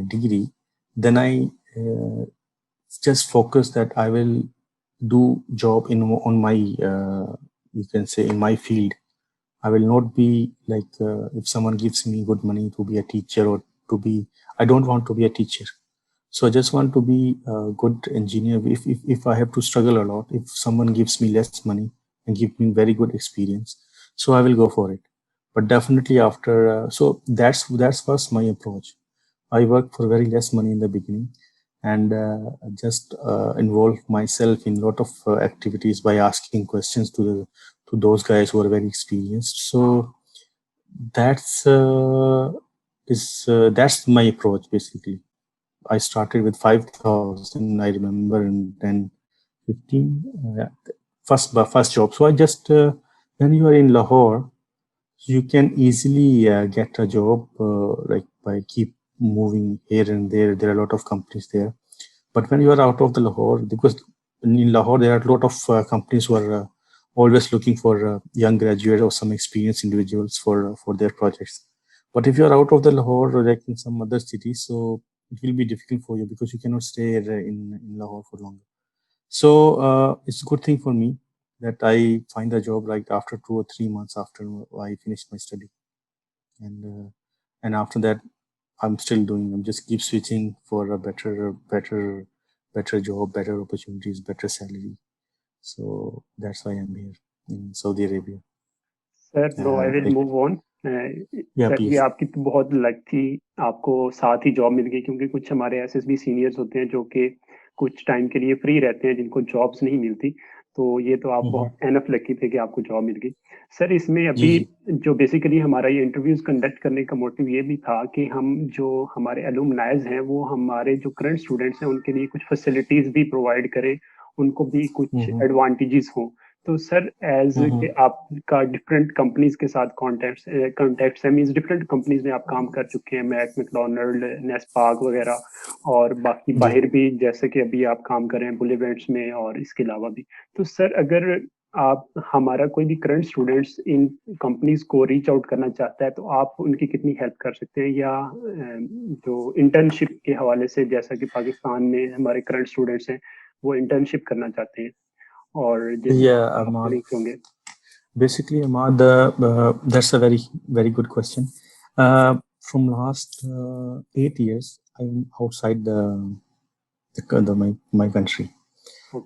degree, then I just focused that I will do job on my you can say in my field. I will not be like if someone gives me good money to be a teacher, or to be, I don't want to be a teacher. So I just want to be a good engineer. If I have to struggle a lot, if someone gives me less money and give me very good experience, so I will go for it. But definitely after, so that's was my approach. I worked for very less money in the beginning, and just involve myself in a lot of activities by asking questions to those guys who are very experienced. So that's that's my approach basically. I started with 5,000, I remember, and then 15 first job. So I just when you are in Lahore, You can easily get a job like by keep moving here and there. There are a lot of companies there. But when you are out of the Lahore, because in Lahore there are a lot of companies who are always looking for young graduates or some experienced individuals for their projects. But if you are out of the Lahore or like in some other cities, so it will be difficult for you because you cannot stay in Lahore for longer. So it's a good thing for me that I find a job like after 2 or 3 months after I finish my study, and after that I'm still doing. I'm just keep switching for a better job, better opportunities, better salary. So that's why I'm here in Saudi Arabia. Sir no I will Like, move on. yeah, sir ये please. आपकी तो बहुत luck थी, आपको साथ ही job मिल गई, क्योंकि कुछ हमारे ऐसे भी सीनियर्स होते हैं जो कि कुछ टाइम के लिए फ्री रहते हैं, जिनको जॉब्स नहीं मिलती। तो ये तो आप Mhm. बहुत एनफ लकी थे कि आपको जॉब मिल गई। सर इसमें जी अभी जी। जो बेसिकली हमारा ये इंटरव्यूज कंडक्ट करने का मोटिव ये भी था कि हम जो हमारे एलुमनाइज हैं वो हमारे जो करंट स्टूडेंट्स हैं उनके लिए कुछ फैसिलिटीज भी प्रोवाइड करें, उनको भी कुछ Mhm. एडवांटेजेस हों। तो सर एज के Mhm. आपका डिफरेंट कंपनीज के साथ कॉन्टेक्ट्स है, मींस डिफरेंट कंपनीज में आप काम कर चुके हैं, मैक मैकडोनल्ड, नेस्पार्क वगैरह, और बाकी जी। बाहर भी जैसे कि अभी आप काम कर रहे हैं बुलेवेंट्स में और इसके अलावा भी। तो सर अगर आप हमारा कोई भी करंट स्टूडेंट्स इन कंपनीज को रीच आउट करना चाहता है तो आप उनकी कितनी हेल्प कर सकते हैं, या जो इंटर्नशिप के हवाले से, जैसा कि पाकिस्तान में हमारे करंट स्टूडेंट्स हैं वो इंटर्नशिप करना चाहते हैं और जिन Yeah, आप Ahmad. कलीग्स होंगे। Basically, Ahmad, that's a very good question. From last 8 years, I'm outside my country.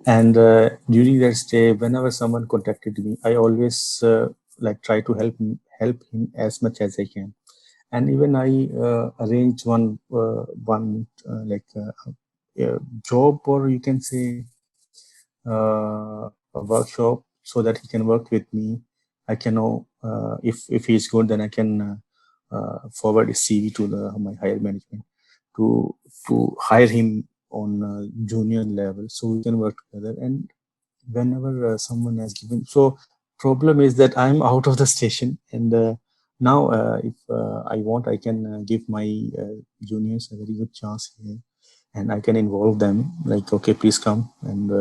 And during that stay, whenever someone contacted me, I always like try to help him as much as I can. And even I arrange one job, or you can say a workshop, so that he can work with me. I can know if he is good, then I can forward his CV to my higher management to hire him on junior level, so we can work together. And whenever someone has given, so problem is that I'm out of the station, and now if I want, I can give my juniors a very good chance here, and I can involve them like, okay, please come and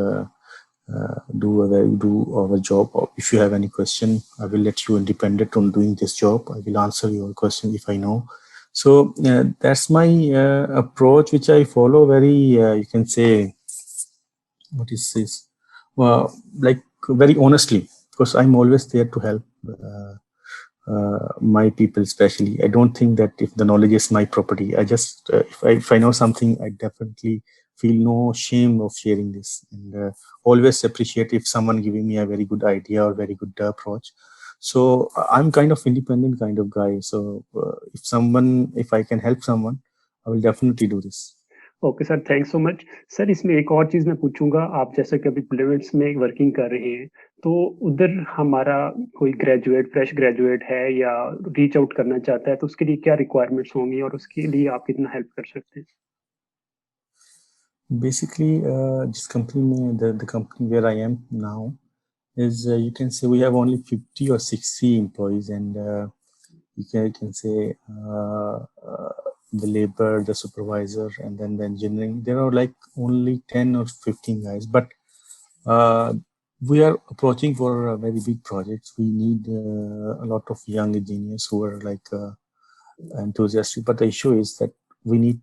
do our job. Or if you have any question, I will let you independent on doing this job. I will answer your question if I know. So that's my approach, which I follow very, you can say, what is this? Like very honestly, because I'm always there to help my people, especially. I don't think that if the knowledge is my property, I just if I know something, I definitely feel no shame of sharing this, and always appreciate if someone giving me a very good idea or very good approach. So I'm kind of independent kind of guy. So if I can help someone, I will definitely do this. Okay sir, thanks so much. Sir इसमें एक और चीज़ मैं पूछूंगा, आप जैसे कि अभी बुलेवेंट्स में वर्किंग कर रहे हैं, तो उधर हमारा कोई ग्रेजुएट, फ्रेश ग्रेजुएट है या रीच आउट करना चाहता है तो उसके लिए क्या रिक्वायरमेंट्स होंगी और उसके लिए आप कितना हेल्प कर सकते हैं? Basically, this company, the company where I am now, is you can say we have only 50 or 60 employees, and you can say the labor, the supervisor, and then the engineering. There are like only 10 or 15 guys, but uh, we are approaching for very big projects. We need a lot of young engineers who are like enthusiastic. But the issue is that we need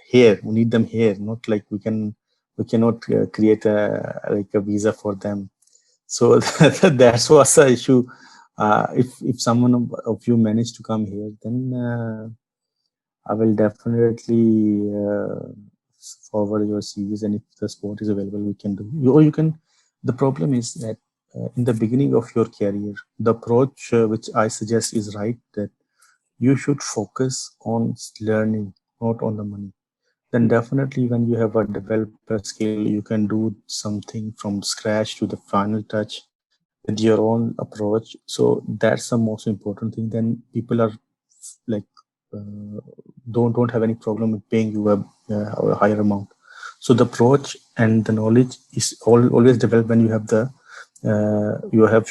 here. We need them here. Not like we cannot create a visa for them. So that's what's the issue. If someone of you manage to come here, then I will definitely forward your CVs, and if the spot is available, we can do. Or you can. The problem is that in the beginning of your career, the approach which I suggest is right, that you should focus on learning, not on the money. Then definitely when you have a developer skill, you can do something from scratch to the final touch with your own approach. So that's the most important thing. Then people are like don't have any problem with paying you a higher amount. So the approach and the knowledge is always developed when you have the you have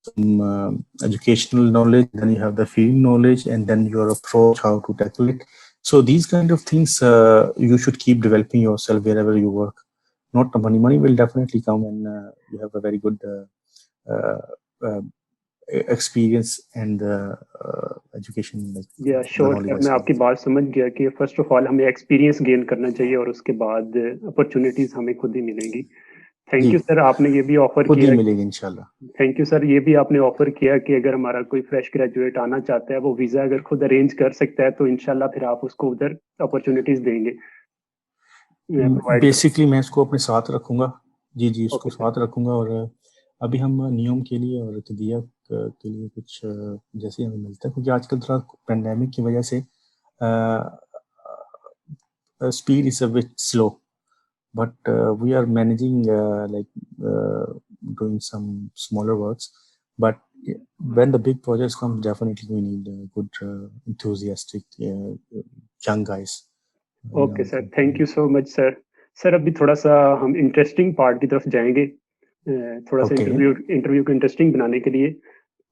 some educational knowledge, then you have the field knowledge, and then your approach, how to tackle it. So these kind of things you should keep developing yourself wherever you work. Not the money. Money will definitely come when you have a very good uh, uh, experience and education, like या the sure knowledge sir, as मैं well. आपकी बात समझ गया कि first of all हमें experience gain करना चाहिए और उसके बाद अपॉर्चुनिटीज हमें खुद ही मिलेंगी। थैंक जी, यू सर, आपने ये भी ऑफर खुद ही किया। मिलेगी इंशाल्लाह। थैंक यू सर, ये भी आपने ऑफर किया कि अगर हमारा कोई फ्रेश ग्रेजुएट आना चाहता है, वो वीजा अगर खुद अरेंज कर सकता है तो इंशाल्लाह फिर आप उसको उधर अपॉर्चुनिटीज देंगे, प्रोवाइड कर। बेसिकली मैं इसको अपने साथ रखूंगा। जी जी, इसको ओके सर। साथ रखूंगा। और अभी हम नियम के लिए और तदिया के लिए कुछ जैसे हमें मिलता है, क्योंकि आजकल थोड़ा पेंडेमिक की वजह से speed is a bit slow, but we are managing doing some smaller works. But when the big projects come, definitely we need good enthusiastic young guys. Okay sir, thank you so much sir. Sir अभी थोड़ा सा हम interesting part की तरफ जाएंगे, थोड़ा सा Okay. Interview को इंटरेस्टिंग बनाने के लिए।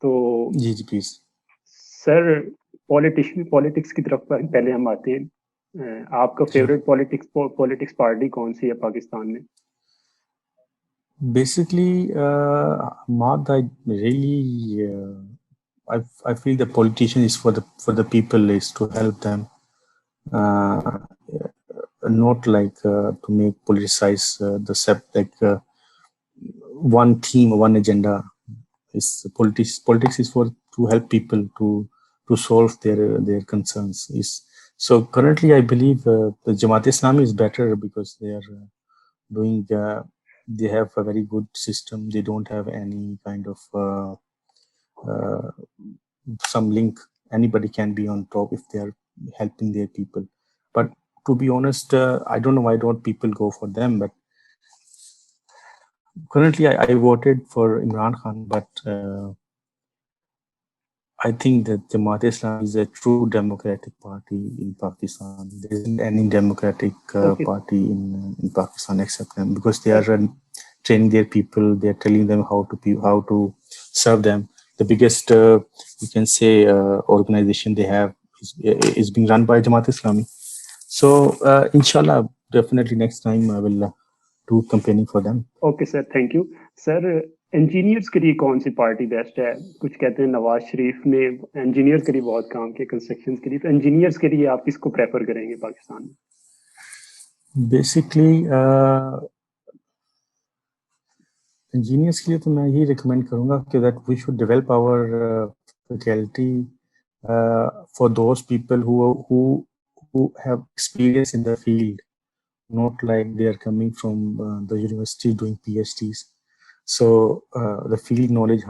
तो जी जी प्लीज। सर पॉलिटिक्स की तरफ पहले हम आते हैं। आपका फेवरेट पॉलिटिक्स पार्टी कौन सी है पाकिस्तान में? Basically, Maad, I really, I feel the politician is for the people, is to help them, not like to make politicize one theme, one agenda. Is politics is for to help people to solve their concerns. Is so currently I believe the Jamaat Islami is better because they are doing. They have a very good system. They don't have any kind of some link. Anybody can be on top if they are helping their people. But to be honest, I don't know why don't people go for them. But currently, I voted for Imran Khan, but I think that Jamaat Islam is a true democratic party in Pakistan. There isn't any democratic party in Pakistan except them, because they are training their people. They are telling them how to serve them. The biggest, you can say, organization they have is being run by Jamaat Islami. So, inshallah, definitely next time I will do campaigning for them. Okay sir, thank you sir. Engineers के लिए कौन सी party best है? कुछ कहते हैं नवाज शरीफ ने engineers के लिए बहुत काम किया, कंस्ट्रक्शन के लिए। तो इंजीनियर्स के लिए आप किसको प्रेफर करेंगे पाकिस्तान में? बेसिकली इंजीनियर्स के लिए तो मैं यही रिकमेंड करूंगा कि that we should develop our faculty for those people who have experience in the field, not like they are coming from the university doing PhDs. So the field knowledge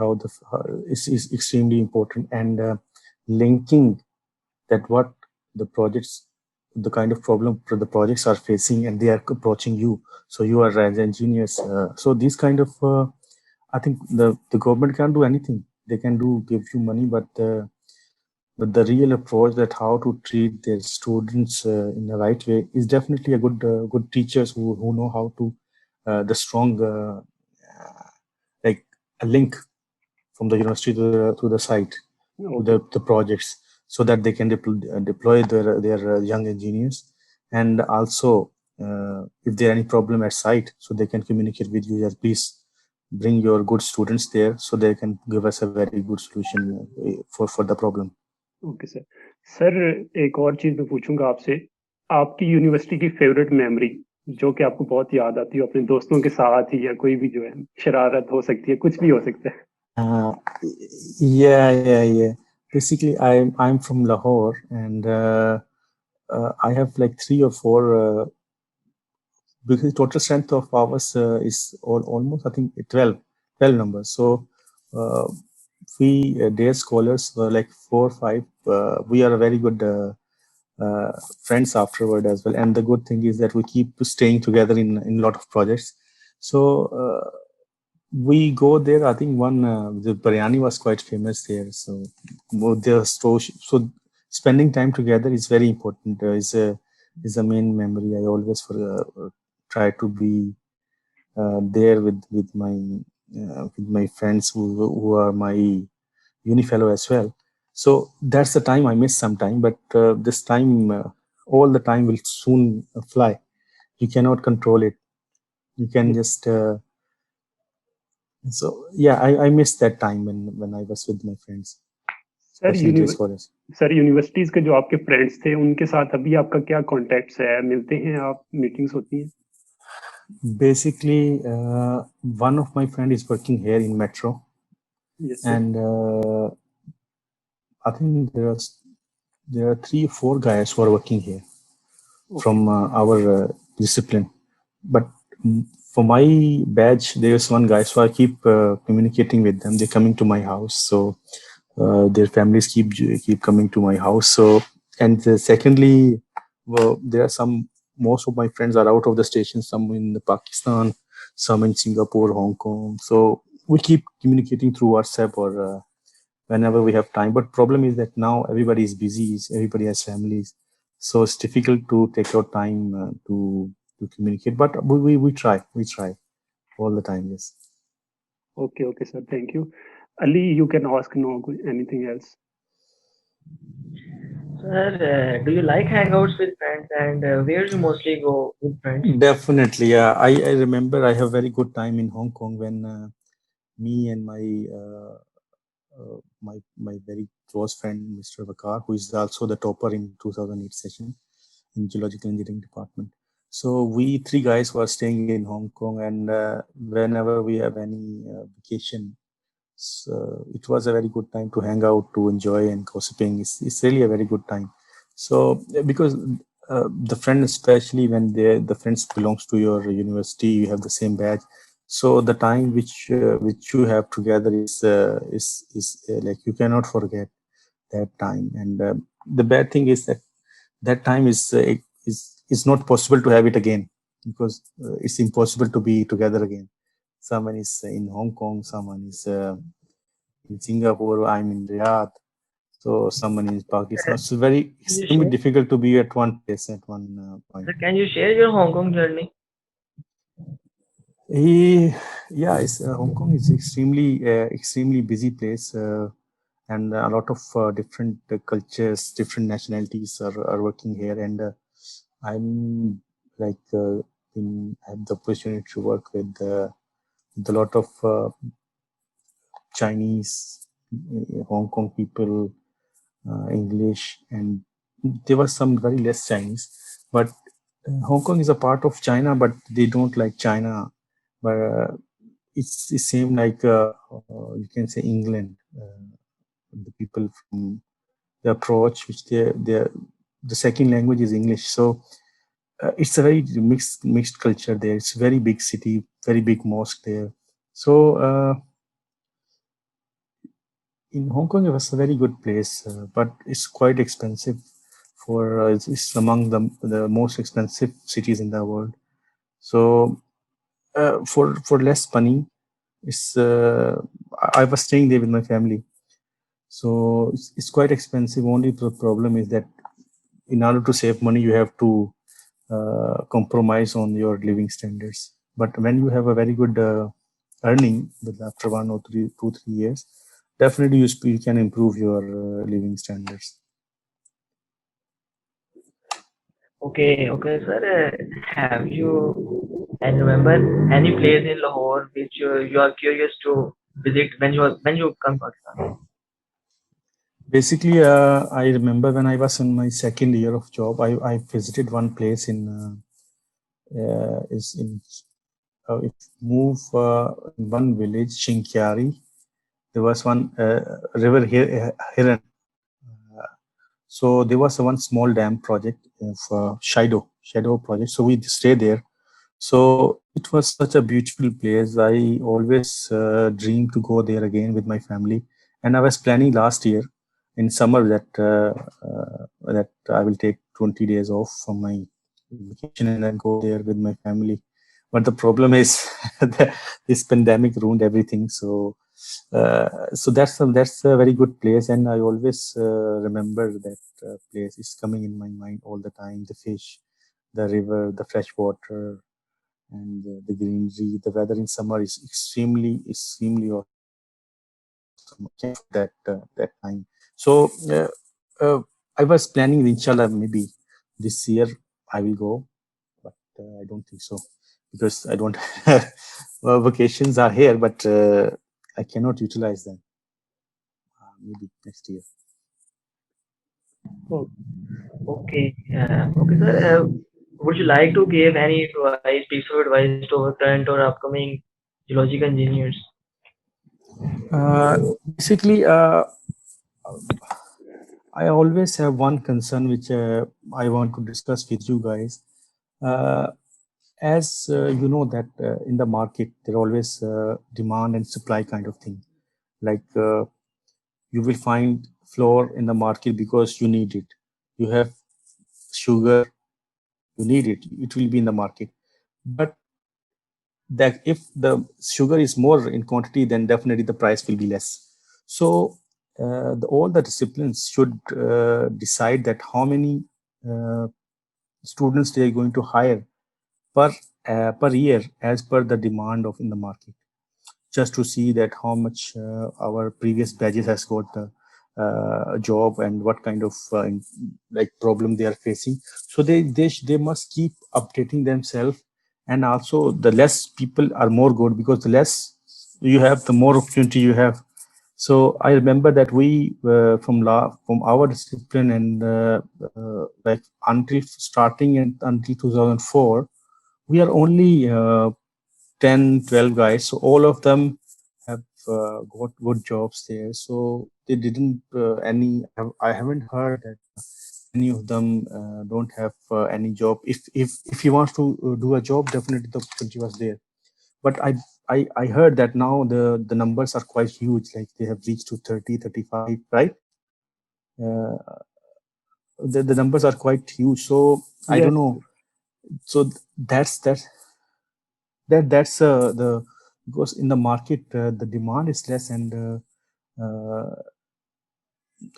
is extremely important, and linking that what the projects, the kind of problem the projects are facing, and they are approaching you. So you are as engineers. So these kind of, I think the government can't do anything. They can give you money, but the real approach, that how to treat their students in the right way, is definitely a good teachers who know how to the strong like a link from the university to the site, to the projects, so that they can deploy their young engineers. And also if there any problem at site, so they can communicate with you that please bring your good students there, so they can give us a very good solution for the problem. Okay sir. Sir एक और चीज मैं पूछूंगा आपसे, आपकी university की favourite memory जो कि आपको बहुत याद आती हो अपने दोस्तों के साथ ही, या कोई भी जो है शरारत हो सकती है, कुछ भी हो सकता है। Yeah. Basically, I'm from Lahore, and I have like 3 or 4. Because total strength of ours is almost, I think, 12 numbers. So we day scholars were like 4 or 5. We are a very good friends afterward as well. And the good thing is that we keep staying together in a lot of projects. So we go there. I think the biryani was quite famous there. So spending time together is very important. Is a main memory. I always try to be there with my with my friends who are my uni fellow as well. So that's the time I miss sometime, but this time, all the time will soon fly. You cannot control it. You can just so yeah, I miss that time when I was with my friends, sir especially days college. Sir universities के जो आपके friends थे उनके साथ अभी आपका क्या contacts है, मिलते हैं आप, मीटिंग्स होती हैं? Basically, one of my friend is working here in Metro, yes sir. and I think there are 3 or 4 guys who are working here from our discipline. But for my batch, there's one guy, so I keep communicating with them. They're coming to my house, so their families keep coming to my house. So, and secondly, well, there are some. Most of my friends are out of the station. Some in Pakistan, some in Singapore, Hong Kong. So we keep communicating through WhatsApp or whenever we have time. But problem is that now everybody is busy. Everybody has families, so it's difficult to take out time to communicate. But we try all the time. Yes. Okay, sir. Thank you. Ali, you can ask no anything else. Sir, do you like hangouts with friends, and where do you mostly go with friends? Definitely, yeah. I remember I have very good time in Hong Kong when me and my very close friend Mr. Vakar, who is also the topper in 2008 session in geological engineering department. So we 3 guys were staying in Hong Kong, and whenever we have any vacation, so it was a very good time to hang out, to enjoy and gossiping. It's really a very good time. So because the friend, especially when the friends belongs to your university, you have the same batch. So the time which you have together is like you cannot forget that time. And the bad thing is that that time is not possible to have it again, because it's impossible to be together again. Someone is in Hong Kong, someone is in Singapore, I'm in Riyadh, so someone in Pakistan. It's very Can you extremely share? difficult to be at one place at one point. Sir, can you share your Hong Kong journey? Yeah, Hong Kong is extremely busy place, and a lot of different cultures, different nationalities are working here. And I'm like have the opportunity to work with a lot of Chinese, Hong Kong people, English, and there was some very less Chinese. But Hong Kong is a part of China, but they don't like China. But it's the same like you can say England. The people from the approach, which they the second language is English. So it's a very mixed culture there. It's a very big city, very big mosque there. So in Hong Kong, it was a very good place, but it's quite expensive. It's among the most expensive cities in the world. So for less money, it's I was staying there with my family, so it's quite expensive. Only the problem is that in order to save money, you have to compromise on your living standards. But when you have a very good earning, with after 2 3 years, definitely you can improve your living standards. Okay, sir. Have you and remember any place in Lahore which you are curious to visit when you come Pakistan? Basically, I remember when I was in my second year of job, I visited one place in is in if move in one village, Chinkyari. There was one river here, Hiran. So there was one small dam project of Shadow project. So we stayed there. So it was such a beautiful place. I always dreamed to go there again with my family. And I was planning last year in summer that I will take 20 days off from my vacation and then go there with my family. But the problem is that this pandemic ruined everything. So that's a very good place, and I always remember that place is coming in my mind all the time. The fish, the river, the fresh water, and the greenery. The weather in summer is extremely awesome. That time. So I was planning, inshallah, maybe this year I will go, but I don't think so because I don't. Vacations are here, but I cannot utilize them. Maybe next year. Oh, okay. Okay, sir. Would you like to give any advice, piece of advice to our current or upcoming geological engineers? Basically, I always have one concern which I want to discuss with you guys. Uh, as you know that in the market there always demand and supply kind of thing. Like you will find flour in the market because you need it. You have sugar, you need it. It will be in the market. But that if the sugar is more in quantity, then definitely the price will be less. So all the disciplines should decide that how many uh, students they are going to hire per per year as per the demand of in the market, just to see that how much our previous batches has got the job and what kind of like problem they are facing. So they must keep updating themselves, and also the less people are more good, because the less you have, the more opportunity you have. So I remember that we from our discipline and like until starting and until 2004, we are only 10, 12 guys. So all of them have got good jobs there. So they didn't I haven't heard that any of them don't have any job. If he wants to do a job, definitely the opportunity was there. But I heard that now the numbers are quite huge. Like they have reached to 30, 35, right? Uh, the numbers are quite huge. So I don't Yes. know. So that's the because in the market the demand is less, and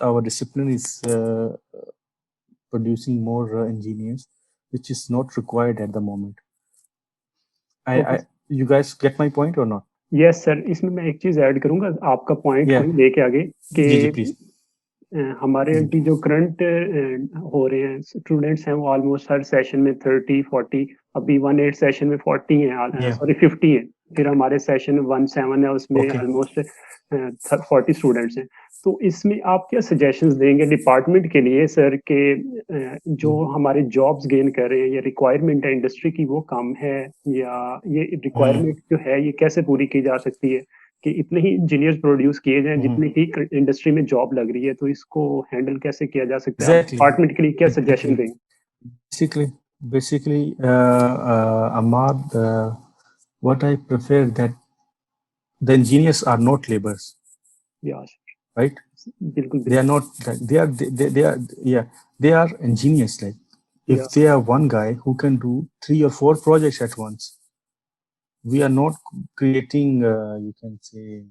our discipline is producing more engineers, which is not required at the moment. Okay. I You guys get my point or not? Yes sir, इसमें मैं एक चीज़ add करूँगा आपका point को Yeah. ही लेके आगे कि जी please. हमारे अभी जो करंट हो रहे हैं स्टूडेंट्स हैं, वो ऑलमोस्ट हर सेशन में 30-40, अभी 18 सेशन में 40 हैं, सॉरी 50 हैं। फिर हमारे सेशन 17 है, उसमें Okay. ऑलमोस्ट 40 स्टूडेंट्स हैं। तो इसमें आप क्या सजेशंस देंगे डिपार्टमेंट के लिए सर कि जो हमारे जॉब्स गेन कर रहे हैं, ये रिक्वायरमेंट है इंडस्ट्री की वो कम है, या ये रिक्वायरमेंट जो है ये कैसे पूरी की जा सकती है कि इतने ही इंजीनियर्स प्रोड्यूस किए जाएं जितनी ही इंडस्ट्री में जॉब लग रही है, तो इसको हैंडल कैसे किया जा सकता है? आप Exactly. डिपार्टमेंट के लिए क्या सजेशन Exactly. देंगे? Basically, Ahmad, what I prefer that the engineers are not laborers, या right? बिल्कुल They are बिल्कुल not like they are, yeah, they are engineers. Like if या they are one guy who can do 3 or 4 projects at once, we are not creating you can say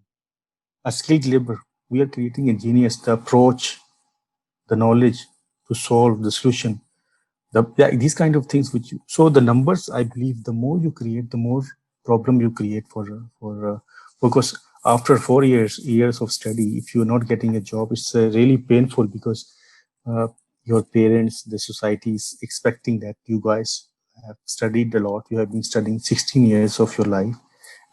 a skilled labor. We are creating engineers, the approach, the knowledge to solve the solution, yeah, these kind of things which so the numbers, I believe, the more you create, the more problem you create because after 4 years of study, if you're not getting a job, it's really painful, because uh, your parents, the society is expecting that you guys have studied a lot. You have been studying 16 years of your life,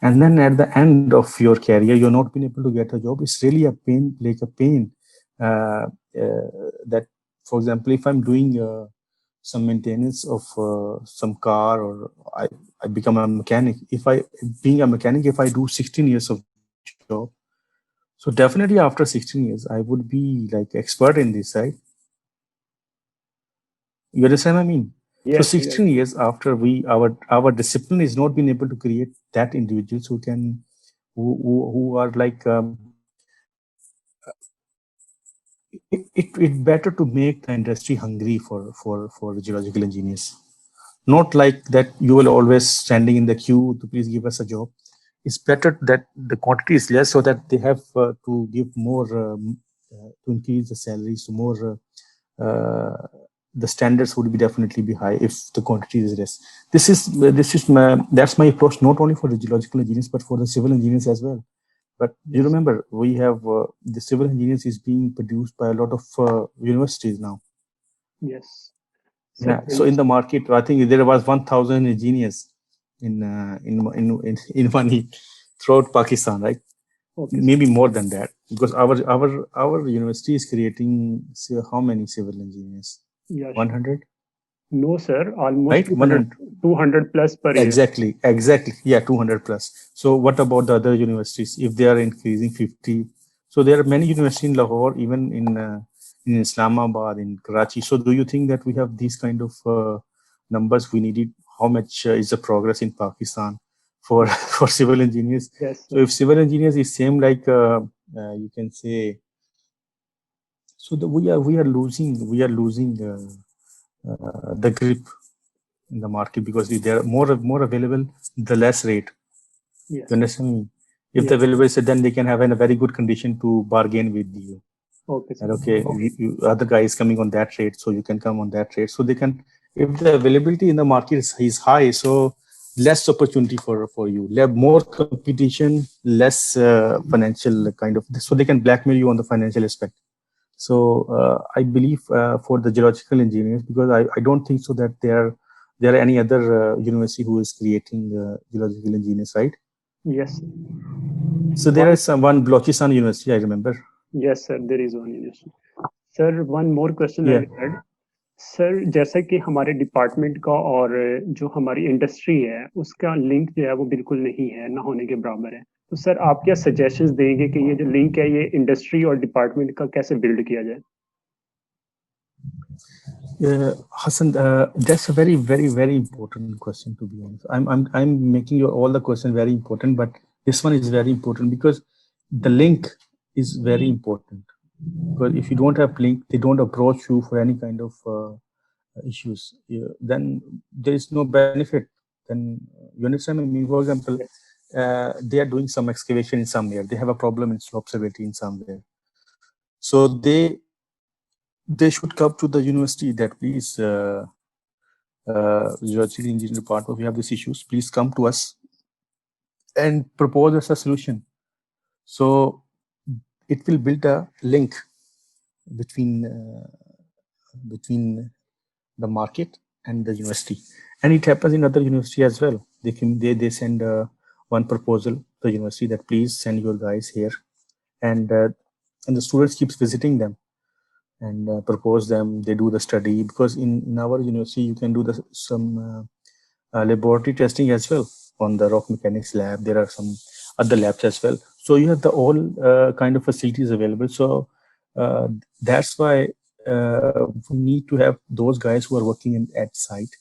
and then at the end of your career you're not been able to get a job. It's really a pain, like a pain, that, for example, if I'm doing some maintenance of some car, or I become a mechanic. If I being a mechanic, if I do 16 years of job, so definitely after 16 years I would be like expert in this, right? You understand what I mean? So yes 16 years after our discipline is not been able to create that individuals who can who are like it better to make the industry hungry for geological engineers. Not like that you will always standing in the queue to please give us a job. It's better that the quantity is less, so that they have to give more to increase the salaries to more the standards would be definitely be high if the quantity is less. That's my approach, not only for the geological engineers but for the civil engineers as well. But you Yes. remember, we have the civil engineers is being produced by a lot of universities now. Yes. Sir, Yeah. So in the market, I think there was 1,000 engineers in one throughout Pakistan, right? okay, sir. Maybe more than that, because our university is creating how many civil engineers? Yeah, sure. 100, No, sir. Almost right? 100. 200 plus per year. Exactly. Yeah, 200 plus. So what about the other universities? If they are increasing 50, so there are many universities in Lahore, even in Islamabad, in Karachi. So do you think that we have these kind of numbers we needed? How much is the progress in Pakistan for for civil engineers? Yes, So sir. if civil engineers is same like you can say, so we are losing the grip in the market, because they are more available, the less rate. Yes. You understand me? If the Yes. available is, then they can have a very good condition to bargain with you. Okay, sir. And okay, other guy is coming on that rate, so you can come on that rate. So they can, if the availability in the market is high, so less opportunity for you. More competition, less financial kind of. So they can blackmail you on the financial aspect. So I believe for the geological engineers, because I don't think so that there are any other university who is creating geological engineers, right? Yes. So there is one Balochistan University, I remember. Yes, sir. There is one university. Sir, one more question I Yeah. had. Sir जैसा कि हमारे department का और जो हमारी industry है उसका link जो है वो बिल्कुल नहीं है, ना होने के बराबर है। तो सर आप क्या सजेशंस देंगे कि ये जो लिंक है ये इंडस्ट्री और डिपार्टमेंट का कैसे बिल्ड किया जाए? Hassan, that's a very important question, to be honest. I'm making all the question very important, but this one is very important because the link is very important. Because if you don't have link, they don't approach you for any kind of issues. Then there is no benefit. Then you understand me? For example, they are doing some excavation in somewhere. They have a problem in slope stability in somewhere. So they should come to the university that please, geological engineering department, we have these issues. Please come to us and propose us a solution. So it will build a link between the market and the university, and it happens in other university as well. They send one proposal to the university that please send your guys here, and the students keeps visiting them and propose them. They do the study, because in our university you can do some laboratory testing as well on the rock mechanics lab. There are some other labs as well, so you have the all kind of facilities available. So that's why we need to have those guys who are working at site.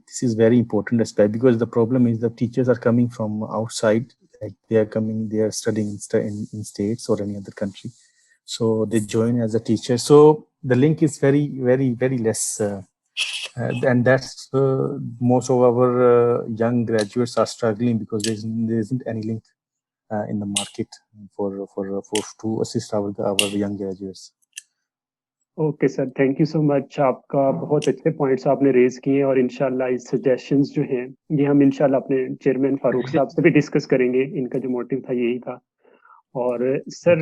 This is very important aspect, because the problem is the teachers are coming from outside, like they are studying in states or any other country, so they join as a teacher. So the link is very less, and that's most of our young graduates are struggling, because there isn't any link in the market for to assist our young graduates. Okay sir, thank you so much. आपका बहुत अच्छे points आपने raise किए और इंशाल्लाह इस suggestions जो हैं ये हम इंशाल्लाह अपने चेयरमैन फारूक साहब से भी डिस्कस करेंगे। इनका जो मोटिव था यही था। और सर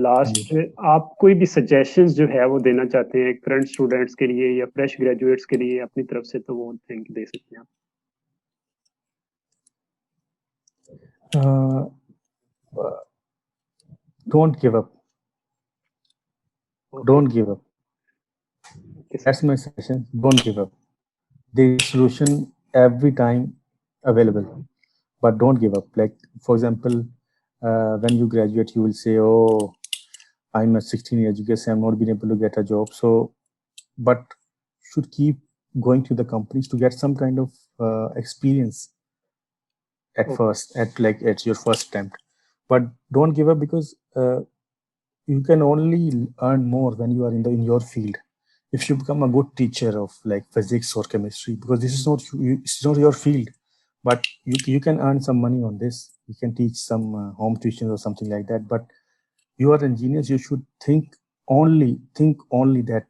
लास्ट आप कोई भी सजेशंस जो है वो देना चाहते हैं करंट स्टूडेंट्स के लिए या फ्रेश ग्रेजुएट्स के लिए अपनी तरफ से, तो वो थैंक यू दे सकते हैं आप। Don't give up. Don't give up. That's my suggestion. Don't give up. There is solution every time available, but don't give up. Like, for example, when you graduate, you will say, "Oh, I'm a 16-year education. I'm not being able to get a job." So, but should keep going to the companies to get some kind of experience at first, at your first attempt. But don't give up, because you can only earn more when you are in your field. If you become a good teacher of like physics or chemistry, because this is it's not your field, but you can earn some money on this. You can teach some home tuition or something like that. But you are engineers, you should think only that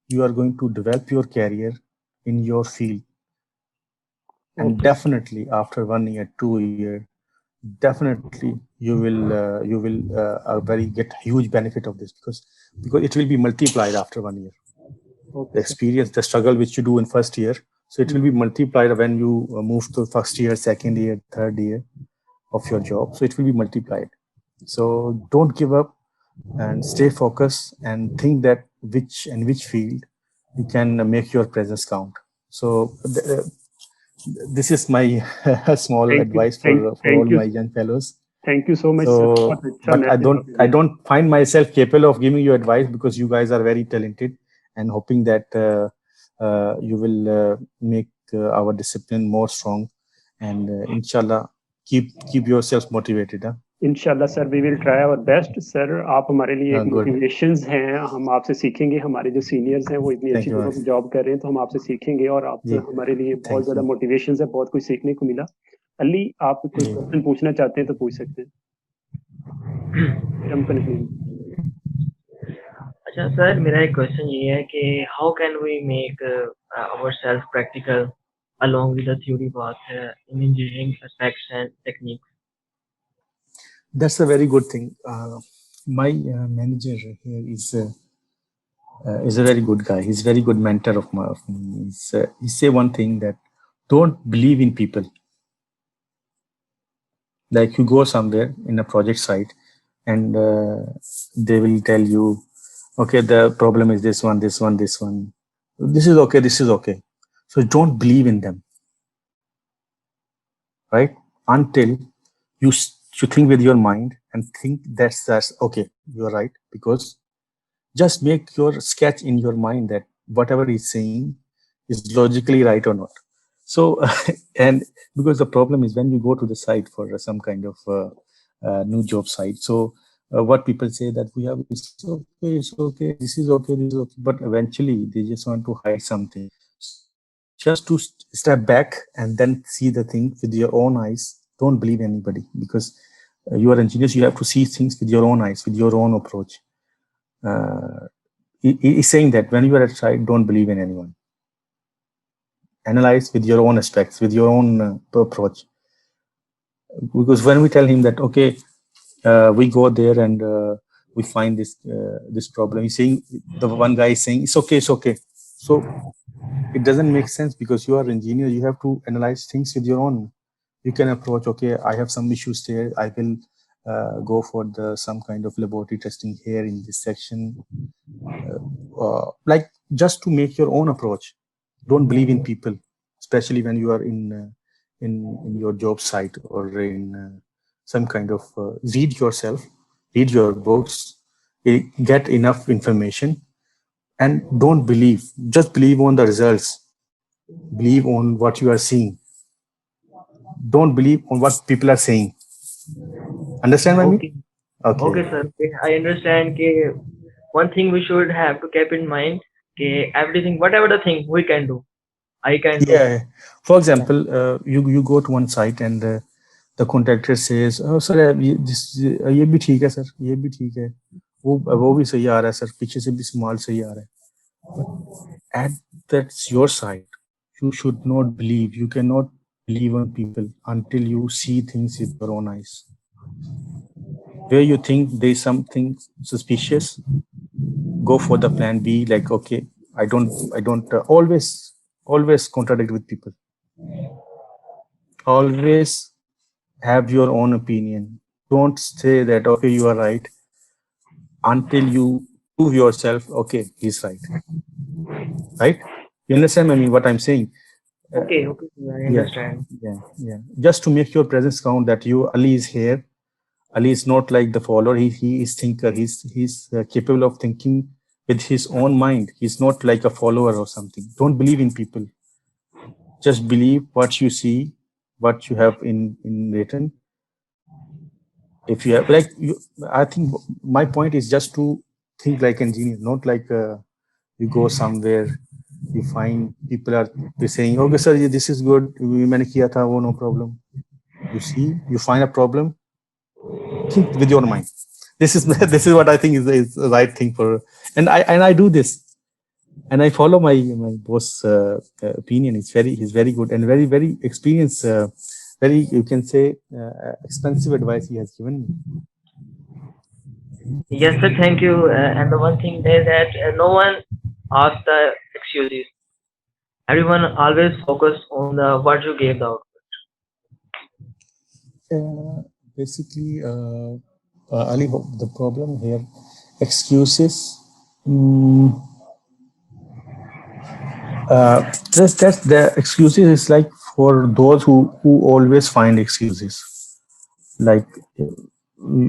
you are going to develop your career in your field, and Okay. definitely after 1 year, 2 year, definitely you will very get huge benefit of this, because it will be multiplied after 1 year. Okay, The sir. experience, the struggle which you do in first year, so it will be Mhm. multiplied when you move to first year, second year, third year of your job. So it will be multiplied. So don't give up and stay focused and think that which field you can make your presence count. So this is my small Thank you. advice for all Thank you. my young fellows. Thank you so much, sir. So, बहुत अच्छा but message आपने I दिया। don't find myself capable of giving you advice, because you guys are very talented, and hoping that you will make our discipline more strong, and inshallah keep yourselves motivated. Huh? इंशाल्लाह sir we will try our best sir. आप हमारे लिए एक Good. Motivations हैं, हम आपसे सीखेंगे। हमारे जो सीनियर्स हैं वो इतनी Thank अच्छी you. जगह पे जॉब कर रहे हैं, तो हम आपसे सीखेंगे और आप जी, हमारे लिए बहुत thank ज़्यादा you. मोटिवेशंस है, बहुत कुछ सीखने को मिला। अली, आप कोई जी. क्वेश्चन पूछना चाहते हैं तो पूछ सकते हैं। Jump in. अच्छा सर, मेरा एक क्वेश्चन ये है कि how can we make our self practical along with the theory path in engineering aspects and techniques? That's a very good thing. My manager here is a very good guy. He's a very good mentor of me. He say one thing, that don't believe in people. Like you go somewhere in a project site, and they will tell you, okay, the problem is this one, this one, this one. This is okay. This is okay. So don't believe in them, right? Until you think with your mind and think that's okay. You're right, because just make your sketch in your mind that whatever he's saying is logically right or not. So and because the problem is when you go to the site for some kind of new job site, so what people say that we have, it's okay, this is okay, this is okay, but eventually they just want to hide something. Just to step back and then see the thing with your own eyes. Don't believe anybody, because you are engineers, you have to see things with your own eyes, with your own approach. He's saying that when you are at site, don't believe in anyone. Analyze with your own aspects, with your own approach. Because when we tell him that, okay, we go there and we find this problem, he's saying, the one guy is saying, it's okay, it's okay. So it doesn't make sense, because you are an engineer, you have to analyze things with your own. You can approach, okay, I have some issues there, I will go for some kind of laboratory testing here in this section, like just to make your own approach. Don't believe in people, especially when you are in your job site, or in some kind of read yourself, read your books, get enough information, and don't believe. Just believe on the results. Believe on what you are seeing. Don't believe on what people are saying. Understand what I mean? Okay. Okay. Okay, sir. Okay. I understand that one thing we should have to keep in mind that everything, whatever the thing we can do, I can do. Yeah. For Yeah. example, you go to one site, and the contractor says, "Oh, sir, ये भी ठीक है, sir. ये भी ठीक है. वो भी सही आ रहा है, sir. पीछे से भी माल सही आ रहा है." But at that's your side. You should not believe. You cannot believe on people until you see things with your own eyes. Where you think there is something suspicious, go for the plan B. Like, okay, I don't always contradict with people. Always have your own opinion. Don't say that, okay, you are right, until you prove yourself, okay, he's right. You understand, I mean, what I'm saying? Okay, okay, sir, I Yeah, understand. yeah. Just to make your presence count, that you, Ali is here. Ali is not like the follower. He is thinker. He's capable of thinking with his own mind. He's not like a follower or something. Don't believe in people. Just believe what you see, what you have in written. If you have, like, I think my point is just to think like engineer, not like you go somewhere, you find people are saying, okay, sir, this is good. मैंने किया था वो, no problem. You see, you find a problem, think with your mind. this is this is what I think is the right thing for, and I do this, and I follow my boss opinion. He's very good and very experienced, very, you can say, expensive advice he has given me. Yes, sir. Thank you. And the one thing is that no one asks the excuses. Everyone always focus on the what you gave the output. Basically, Ali, the problem here, excuses. Mm, that's the excuses is like for those who always find excuses. Like,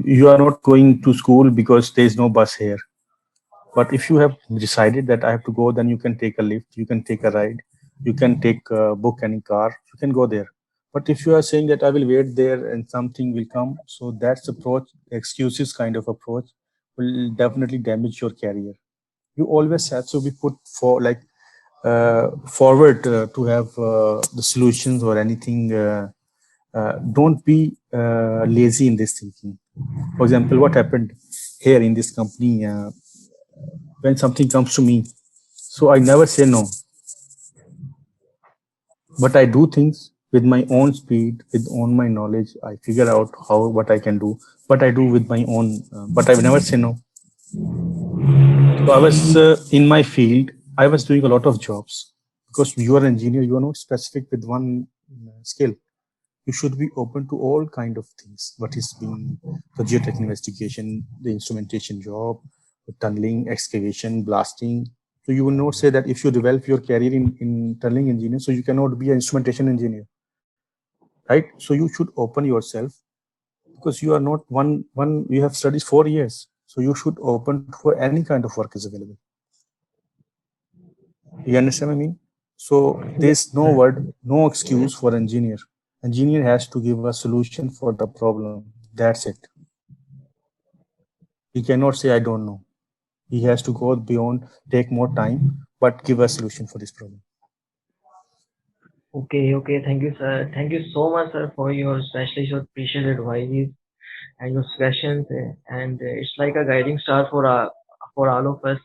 you are not going to school because there is no bus here. But if you have decided that I have to go, then you can take a lift, you can take a ride, you can book any car, you can go there. But if you are saying that I will wait there and something will come, so that's approach, excuses kind of approach, will definitely damage your career. You always have to be put for like forward to have the solutions or anything. Don't be lazy in this thinking. For example, what happened here in this company, when something comes to me, so I never say no, but I do things with my own speed, with own my knowledge. I figure out how what I can do, but I do with my own. But I never say no. So I was in my field. I was doing a lot of jobs because you are an engineer. You are not specific with one skill. You should be open to all kind of things. What is being the geotech investigation, the instrumentation job, the tunneling, excavation, blasting. So you will not say that if you develop your career in tunneling engineer, so you cannot be an instrumentation engineer, right? So you should open yourself because you are not one. You have studied 4 years, so you should open for any kind of work is available. You understand what I mean? So there's no word, no excuse for engineer. Engineer has to give a solution for the problem. That's it. He cannot say I don't know. He has to go beyond, take more time, but give a solution for this problem. Okay. Thank you, sir. Thank you so much, sir, for your especially your precious advices and your suggestions. And it's like a guiding star for all of us.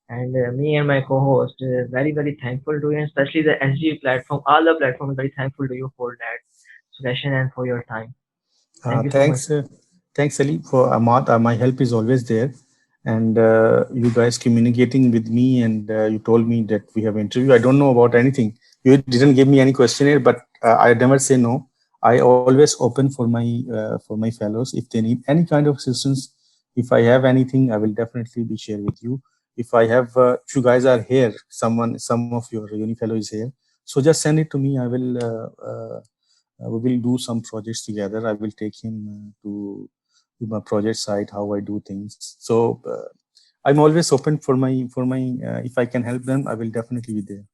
And me and my co-host very thankful to you, and especially the SG platform. All the platform is very thankful to you for that suggestion and for your time. Thank you so much. Thanks, Ali, for Ahmad. My help is always there, and you guys communicating with me, and you told me that we have interview. I don't know about anything. You didn't give me any questionnaire, but I never say no. I always open for my fellows if they need any kind of assistance. If I have anything, I will definitely be share with you. If I have, if you guys are here, some of your uni fellow is here, so just send it to me. I will. We will do some projects together. I will take him to my project site, how I do things. So I'm always open for my if I can help them, I will definitely be there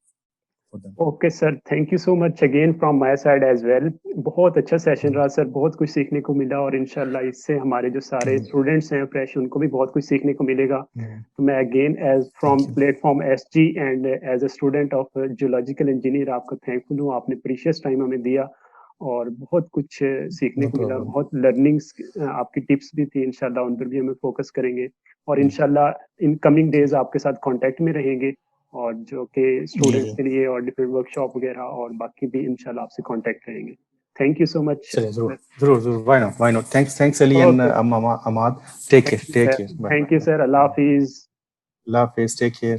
for them. Okay sir, thank you so much again from my side as well. बहुत अच्छा session रहा sir, बहुत कुछ सीखने को मिला और इंशाल्लाह इससे हमारे जो सारे स्टूडेंट्स हैं फ्रेश, उनको भी बहुत कुछ सीखने को मिलेगा। तो मैं again as from platform SG and as a student of geological engineer आपका थैंकफुल हूँ। आपने प्रीशियस टाइम हमें दिया और बहुत कुछ सीखने को मिला, बहुत लर्निंग्स, आपकी टिप्स भी थी। इंशाल्लाह उन पर भी हमें फोकस करेंगे और इंशाल्लाह इन कमिंग डेज आपके साथ कांटेक्ट में रहेंगे, और जो कि स्टूडेंट्स के लिए और डिफरेंट वर्कशॉप वगैरह और बाकी भी इंशाल्लाह आपसे कांटेक्ट रहेंगे। Thank you so much. जरूर, why not? Thanks Ali and Ahmad. Take care. Thank you sir, Allah Hafiz. Allah Hafiz, take care.